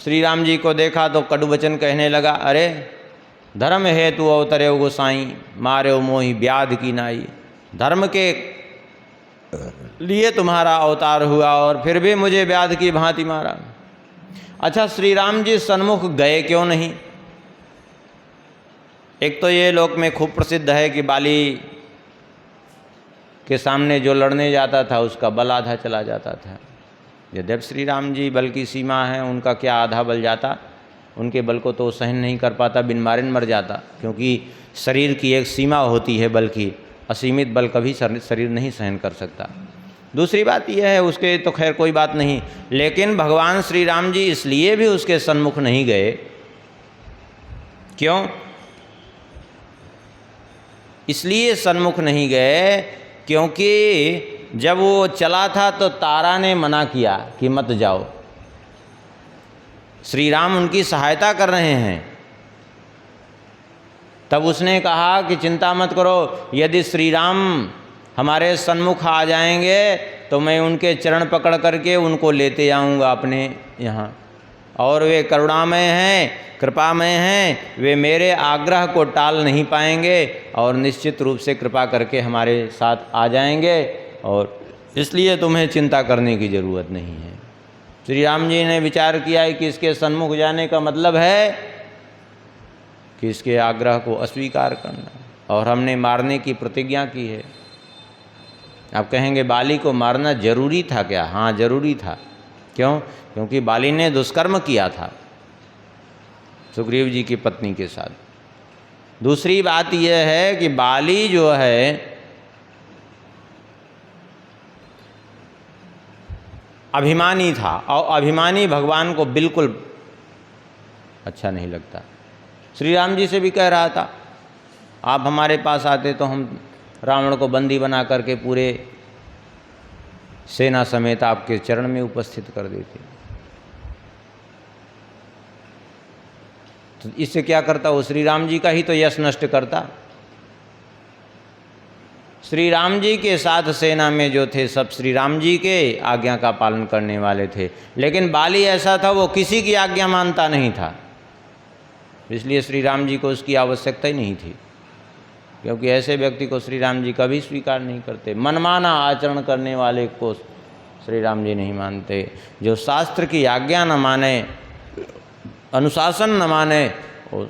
श्री राम जी को देखा तो कटु वचन कहने लगा, अरे धर्म हेतु अवतरे गोसाई, मारे मोहि व्याध की नाई। धर्म के लिए तुम्हारा अवतार हुआ और फिर भी मुझे व्याध की भांति मारा। अच्छा, श्री राम जी सन्मुख गए क्यों नहीं? एक तो ये लोक में खूब प्रसिद्ध है कि बाली के सामने जो लड़ने जाता था उसका बल आधा चला जाता था। यद्यपि श्री राम जी बल की सीमा है, उनका क्या आधा बल जाता, उनके बल को तो सहन नहीं कर पाता, बिन मारे मर जाता। क्योंकि शरीर की एक सीमा होती है बल की, असीमित बल कभी शरीर नहीं सहन कर सकता। दूसरी बात यह है, उसके तो खैर कोई बात नहीं, लेकिन भगवान श्री राम जी इसलिए भी उसके सन्मुख नहीं गए। क्यों? इसलिए सन्मुख नहीं गए क्योंकि जब वो चला था तो तारा ने मना किया कि मत जाओ। श्री राम उनकी सहायता कर रहे हैं, तब उसने कहा कि चिंता मत करो, यदि श्री राम हमारे सन्मुख आ जाएंगे तो मैं उनके चरण पकड़ करके उनको लेते आऊँगा अपने यहाँ। और वे करुणामय हैं, कृपामय हैं, वे मेरे आग्रह को टाल नहीं पाएंगे और निश्चित रूप से कृपा करके हमारे साथ आ जाएंगे, और इसलिए तुम्हें चिंता करने की ज़रूरत नहीं है। श्री राम जी ने विचार किया है कि इसके सन्मुख जाने का मतलब है कि इसके आग्रह को अस्वीकार करना, और हमने मारने की प्रतिज्ञा की है। आप कहेंगे बाली को मारना जरूरी था क्या? हाँ, जरूरी था। क्यों? क्योंकि बाली ने दुष्कर्म किया था सुग्रीव जी की पत्नी के साथ। दूसरी बात यह है कि बाली जो है अभिमानी था, और अभिमानी भगवान को बिल्कुल अच्छा नहीं लगता। श्री राम जी से भी कह रहा था, आप हमारे पास आते तो हम रावण को बंदी बना करके पूरे सेना समेत आपके चरण में उपस्थित कर देते। तो इससे क्या करता? वो श्री राम जी का ही तो यश नष्ट करता। श्री राम जी के साथ सेना में जो थे सब श्री राम जी के आज्ञा का पालन करने वाले थे, लेकिन बाली ऐसा था, वो किसी की आज्ञा मानता नहीं था। इसलिए श्री राम जी को उसकी आवश्यकता ही नहीं थी, क्योंकि ऐसे व्यक्ति को श्री राम जी कभी स्वीकार नहीं करते। मनमाना आचरण करने वाले को श्री राम जी नहीं मानते। जो शास्त्र की आज्ञा न माने, अनुशासन न माने, वो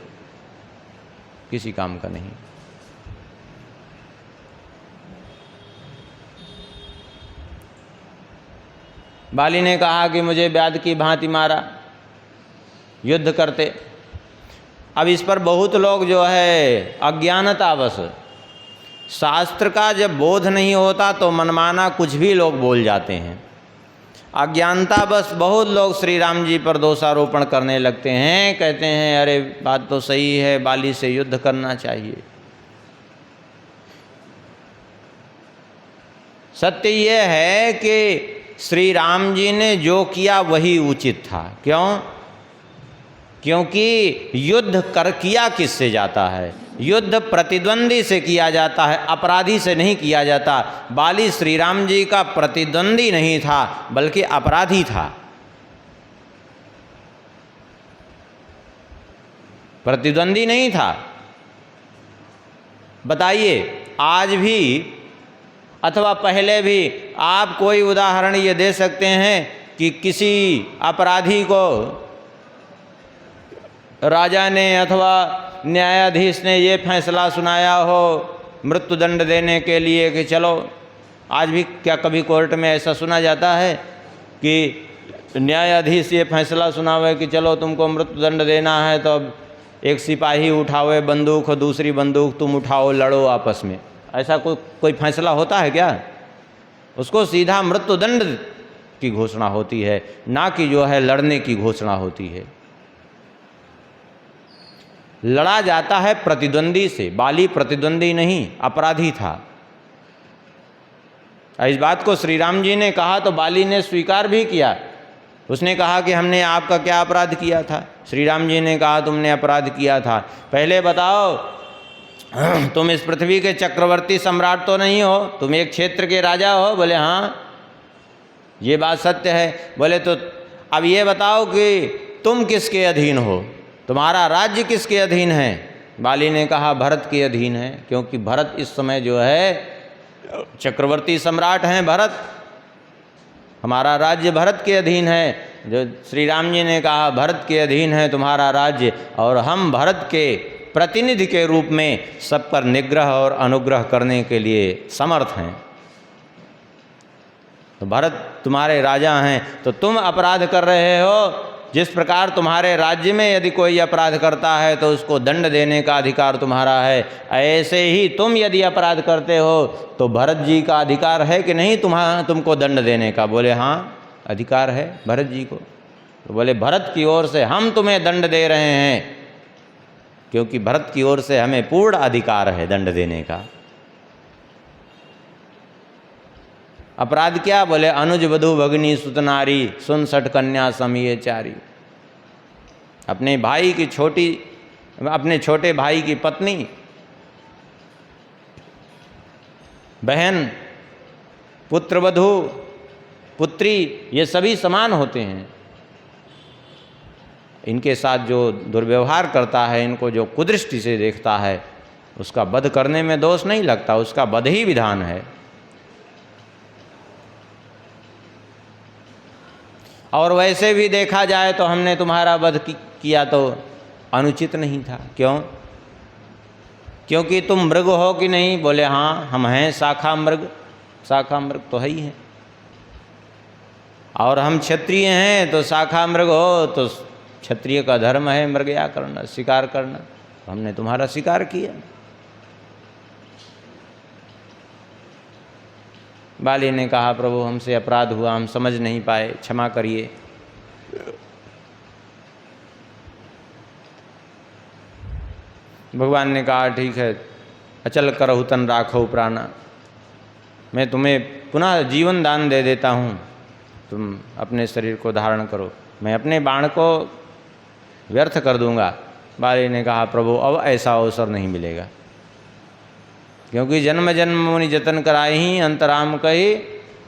किसी काम का नहीं। बाली ने कहा कि मुझे व्याध की भांति मारा, युद्ध करते। अब इस पर बहुत लोग जो है अज्ञानतावश, शास्त्र का जब बोध नहीं होता तो मनमाना कुछ भी लोग बोल जाते हैं। अज्ञानतावश बहुत लोग श्री राम जी पर दोषारोपण करने लगते हैं, कहते हैं अरे बात तो सही है, बाली से युद्ध करना चाहिए। सत्य ये है कि श्री राम जी ने जो किया वही उचित था। क्यों? क्योंकि युद्ध किया किससे जाता है? युद्ध प्रतिद्वंदी से किया जाता है, अपराधी से नहीं किया जाता। बाली श्री राम जी का प्रतिद्वंदी नहीं था, बल्कि अपराधी था। प्रतिद्वंदी नहीं था। बताइए, आज भी अथवा पहले भी आप कोई उदाहरण ये दे सकते हैं कि किसी अपराधी को राजा ने अथवा न्यायाधीश ने ये फैसला सुनाया हो मृत्युदंड देने के लिए कि चलो, आज भी क्या कभी कोर्ट में ऐसा सुना जाता है कि न्यायाधीश ये फैसला सुनावे कि चलो तुमको मृत्युदंड देना है तो अब एक सिपाही उठावे बंदूक, दूसरी बंदूक तुम उठाओ, लड़ो आपस में, ऐसा कोई फैसला होता है क्या? उसको सीधा मृत्युदंड की घोषणा होती है, ना कि जो है लड़ने की घोषणा होती है। लड़ा जाता है प्रतिद्वंदी से। बाली प्रतिद्वंदी नहीं, अपराधी था। इस बात को श्री राम जी ने कहा तो बाली ने स्वीकार भी किया। उसने कहा कि हमने आपका क्या अपराध किया था? श्री राम जी ने कहा तुमने अपराध किया था, पहले बताओ तुम इस पृथ्वी के चक्रवर्ती सम्राट तो नहीं हो, तुम एक क्षेत्र के राजा हो? बोले हाँ, ये बात सत्य है। बोले तो अब ये बताओ कि तुम किसके अधीन हो, तुम्हारा राज्य किसके अधीन है? बाली ने कहा भरत के अधीन है, क्योंकि भरत इस समय जो है चक्रवर्ती सम्राट हैं भरत, हमारा राज्य भरत के अधीन है। जो श्री राम जी ने कहा भरत के अधीन है तुम्हारा राज्य, और हम भरत के प्रतिनिधि के रूप में सब पर निग्रह और अनुग्रह करने के लिए समर्थ हैं। तो भरत तुम्हारे राजा हैं, तो तुम अपराध कर रहे हो। जिस प्रकार तुम्हारे राज्य में यदि कोई अपराध करता है तो उसको दंड देने का अधिकार तुम्हारा है, ऐसे ही तुम यदि अपराध करते हो तो भरत जी का अधिकार है कि नहीं तुमको दंड देने का? बोले हाँ, अधिकार है भरत जी को। तो बोले भरत की ओर से हम तुम्हें दंड दे रहे हैं, क्योंकि भरत की ओर से हमें पूर्ण अधिकार है दंड देने का। अपराध क्या? बोले अनुज वधु भगनी सुतनारी, सुन सठ कन्या समीय चारी। अपने छोटे भाई की पत्नी, बहन, पुत्रवधू, पुत्री, ये सभी समान होते हैं। इनके साथ जो दुर्व्यवहार करता है, इनको जो कुदृष्टि से देखता है, उसका वध करने में दोष नहीं लगता, उसका वध ही विधान है। और वैसे भी देखा जाए तो हमने तुम्हारा वध किया तो अनुचित नहीं था। क्यों? क्योंकि तुम मृग हो कि नहीं? बोले हाँ, हम हैं शाखा मृग। शाखा मृग तो है ही है। और हम क्षत्रिय हैं, तो शाखा मृग हो तो क्षत्रिय का धर्म है मृगया करना, शिकार करना। तो हमने तुम्हारा शिकार किया। बाली ने कहा प्रभु हमसे अपराध हुआ, हम समझ नहीं पाए, क्षमा करिए। भगवान ने कहा ठीक है, अचल करहु तन राखो प्राणा, मैं तुम्हें पुनः जीवन दान दे देता हूँ, तुम अपने शरीर को धारण करो, मैं अपने बाण को व्यर्थ कर दूंगा। बाली ने कहा प्रभु अब ऐसा अवसर नहीं मिलेगा, क्योंकि जन्म जन्म मुनि जतन कराई ही अंतराम कही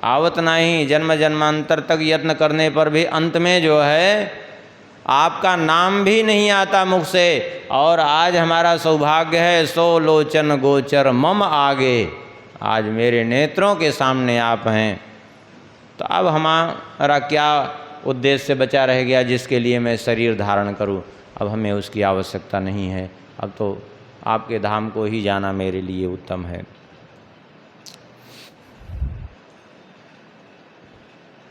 आवत नाही। जन्म जन्मांतर तक यत्न करने पर भी अंत में जो है आपका नाम भी नहीं आता मुख से। और आज हमारा सौभाग्य है, सो लोचन गोचर मम आगे, आज मेरे नेत्रों के सामने आप हैं। तो अब हमारा क्या उद्देश्य बचा रह गया जिसके लिए मैं शरीर धारण करूं? अब हमें उसकी आवश्यकता नहीं है, अब तो आपके धाम को ही जाना मेरे लिए उत्तम है।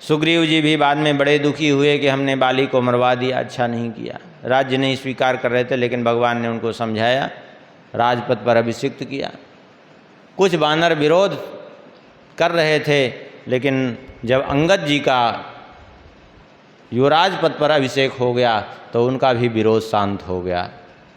सुग्रीव जी भी बाद में बड़े दुखी हुए कि हमने बाली को मरवा दिया, अच्छा नहीं किया। राज्य नहीं स्वीकार कर रहे थे, लेकिन भगवान ने उनको समझाया, राजपद पर अभिषिक्त किया। कुछ वानर विरोध कर रहे थे, लेकिन जब अंगद जी का युवराज पद पर अभिषेक हो गया तो उनका भी विरोध शांत हो गया,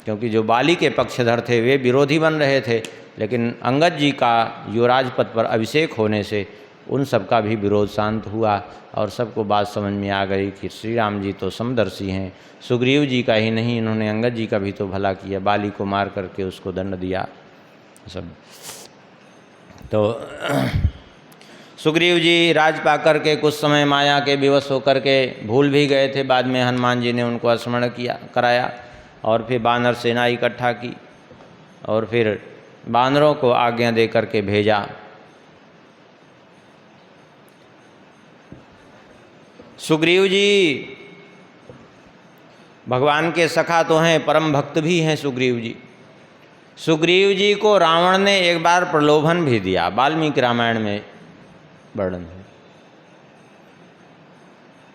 क्योंकि जो बाली के पक्षधर थे वे विरोधी बन रहे थे, लेकिन अंगद जी का युवराज पद पर अभिषेक होने से उन सब का भी विरोध शांत हुआ। और सबको बात समझ में आ गई कि श्री राम जी तो समदर्शी हैं, सुग्रीव जी का ही नहीं, इन्होंने अंगद जी का भी तो भला किया, बाली को मार करके उसको दंड दिया सब। तो सुग्रीव जी राज पा करके कुछ समय माया के विवश होकर के भूल भी गए थे। बाद में हनुमान जी ने उनको स्मरण कराया और फिर वानर सेना इकट्ठा की और फिर वानरों को आज्ञा दे करके भेजा। सुग्रीव जी भगवान के सखा तो हैं, परम भक्त भी हैं सुग्रीव जी। सुग्रीव जी को रावण ने एक बार प्रलोभन भी दिया, वाल्मीकि रामायण में वर्णन है।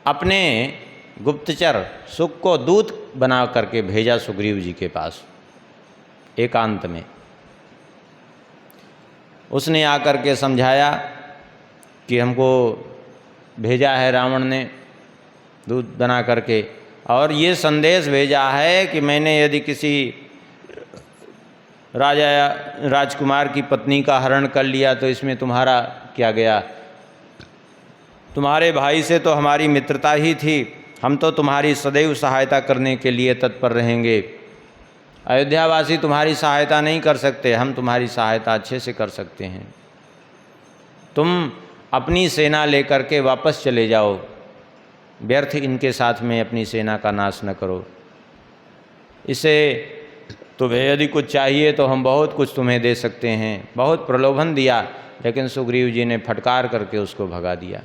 अपने गुप्तचर सुख को दूत बना करके भेजा सुग्रीव जी के पास एकांत में। उसने आकर के समझाया कि हमको भेजा है रावण ने दूत बना करके, और ये संदेश भेजा है कि मैंने यदि किसी राजकुमार की पत्नी का हरण कर लिया तो इसमें तुम्हारा क्या गया, तुम्हारे भाई से तो हमारी मित्रता ही थी, हम तो तुम्हारी सदैव सहायता करने के लिए तत्पर रहेंगे। अयोध्यावासी तुम्हारी सहायता नहीं कर सकते, हम तुम्हारी सहायता अच्छे से कर सकते हैं। तुम अपनी सेना लेकर के वापस चले जाओ, व्यर्थ इनके साथ में अपनी सेना का नाश न करो। इसे तुम्हें यदि कुछ चाहिए तो हम बहुत कुछ तुम्हें दे सकते हैं। बहुत प्रलोभन दिया, लेकिन सुग्रीव जी ने फटकार करके उसको भगा दिया।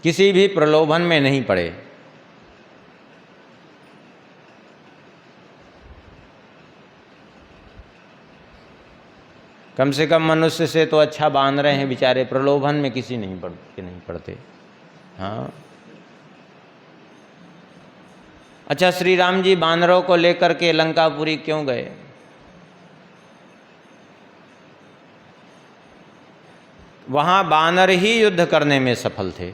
किसी भी प्रलोभन में नहीं पड़े। कम से कम मनुष्य से तो अच्छा बांध रहे हैं बेचारे, प्रलोभन में किसी नहीं पड़ते। हाँ, अच्छा, श्री राम जी बानरों को लेकर के लंकापुरी क्यों गए? वहाँ बानर ही युद्ध करने में सफल थे,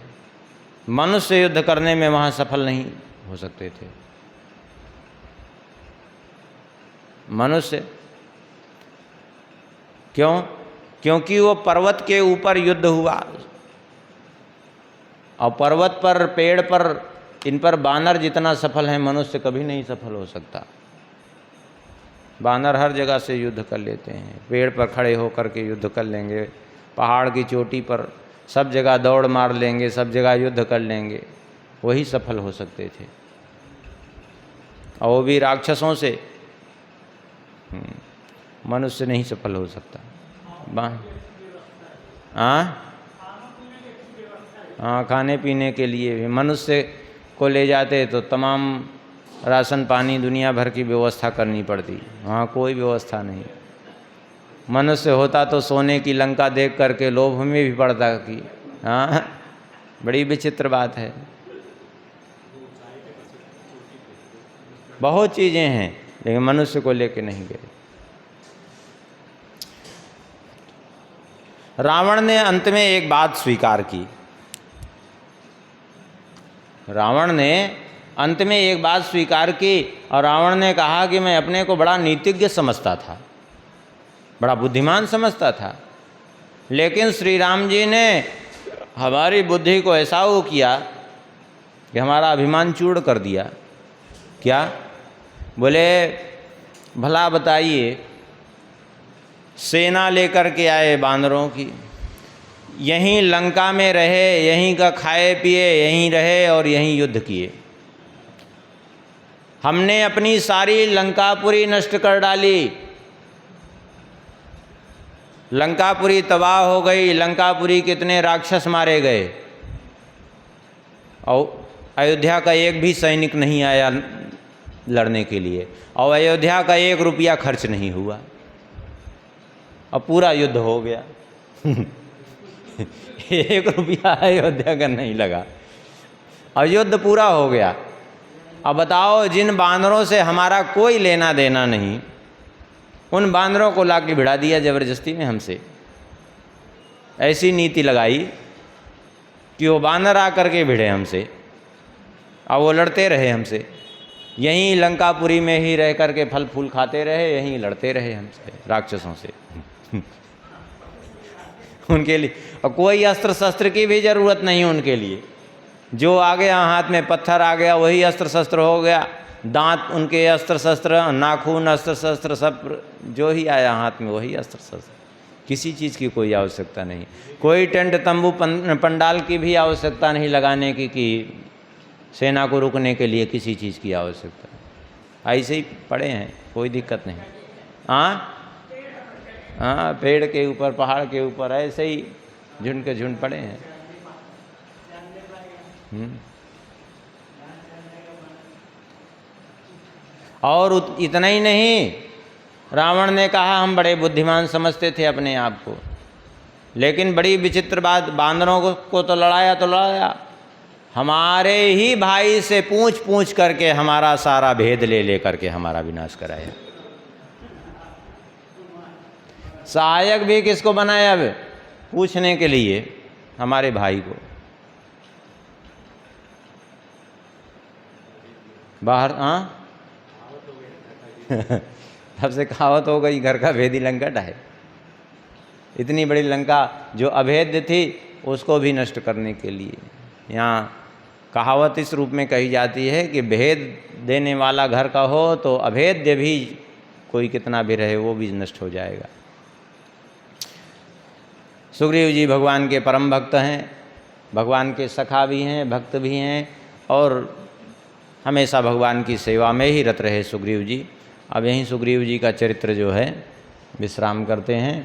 मनुष्य युद्ध करने में वहाँ सफल नहीं हो सकते थे। मनुष्य क्यों? क्योंकि वो पर्वत के ऊपर युद्ध हुआ, और पर्वत पर, पेड़ पर, इन पर बानर जितना सफल है मनुष्य कभी नहीं सफल हो सकता। बानर हर जगह से युद्ध कर लेते हैं, पेड़ पर खड़े होकर के युद्ध कर लेंगे, पहाड़ की चोटी पर सब जगह दौड़ मार लेंगे, सब जगह युद्ध कर लेंगे, वही सफल हो सकते थे, और वो भी राक्षसों से। मनुष्य नहीं सफल हो सकता। हाँ, खाने पीने के लिए भी मनुष्य को ले जाते तो तमाम राशन पानी दुनिया भर की व्यवस्था करनी पड़ती, वहाँ कोई व्यवस्था नहीं। मनुष्य होता तो सोने की लंका देख करके लोभ में भी पड़ता कि हाँ, बड़ी विचित्र बात है। बहुत चीज़ें हैं, लेकिन मनुष्य को लेके नहीं गए। रावण ने अंत में एक बात स्वीकार की। रावण ने अंत में एक बात स्वीकार की, और रावण ने कहा कि मैं अपने को बड़ा नीतिज्ञ समझता था, बड़ा बुद्धिमान समझता था, लेकिन श्री राम जी ने हमारी बुद्धि को ऐसा वो किया कि हमारा अभिमान चूर्ण कर दिया। क्या? बोले, भला बताइए, सेना लेकर के आए बानरों की, यहीं लंका में रहे, यहीं का खाए पिए, यहीं रहे और यहीं युद्ध किए। हमने अपनी सारी लंकापुरी नष्ट कर डाली, लंकापुरी तबाह हो गई, लंकापुरी कितने राक्षस मारे गए, और अयोध्या का एक भी सैनिक नहीं आया लड़ने के लिए, और अयोध्या का 1 रुपया खर्च नहीं हुआ, और पूरा युद्ध हो गया। 1 रुपया अयोध्या का नहीं लगा, और युद्ध पूरा हो गया। अब बताओ, जिन बानरों से हमारा कोई लेना देना नहीं, उन बानरों को लाके भिड़ा दिया जबरदस्ती में हमसे। ऐसी नीति लगाई कि वो बानर आकर के भिड़े हमसे, और वो लड़ते रहे हमसे। यहीं लंकापुरी में ही रह करके फल फूल खाते रहे, यहीं लड़ते रहे हमसे, राक्षसों से। उनके लिए और कोई अस्त्र शस्त्र की भी ज़रूरत नहीं उनके लिए। जो आ गया हाथ में, पत्थर आ गया, वही अस्त्र शस्त्र हो गया। दांत उनके अस्त्र शस्त्र, नाखून अस्त्र शस्त्र, सब जो ही आया हाथ में वही अस्त्र शस्त्र। किसी चीज़ की कोई आवश्यकता नहीं, कोई टेंट तंबू पंडाल की भी आवश्यकता नहीं लगाने की कि सेना को रुकने के लिए किसी चीज़ की आवश्यकता। ऐसे ही पड़े हैं, कोई दिक्कत नहीं। हाँ, पेड़ के ऊपर, पहाड़ के ऊपर ऐसे ही झुंड के झुंड पड़े हैं। और इतना ही नहीं, रावण ने कहा हम बड़े बुद्धिमान समझते थे अपने आप को, लेकिन बड़ी विचित्र बात, बानरों को तो लड़ाया तो लड़ाया, हमारे ही भाई से पूछ पूछ करके हमारा सारा भेद ले ले करके हमारा विनाश कराया। सहायक भी किसको बनाया? अब पूछने के लिए हमारे भाई को। बाहर तब से कहावत हो गई, घर का भेदी लंका है। इतनी बड़ी लंका जो अभेद्य थी उसको भी नष्ट करने के लिए यहाँ कहावत इस रूप में कही जाती है कि भेद देने वाला घर का हो तो अभेद्य भी कोई कितना भी रहे वो भी नष्ट हो जाएगा। सुग्रीव जी भगवान के परम भक्त हैं, भगवान के सखा भी हैं, भक्त भी हैं और हमेशा भगवान की सेवा में ही रत रहे सुग्रीव जी। अब यहीं सुग्रीव जी का चरित्र जो है विश्राम करते हैं।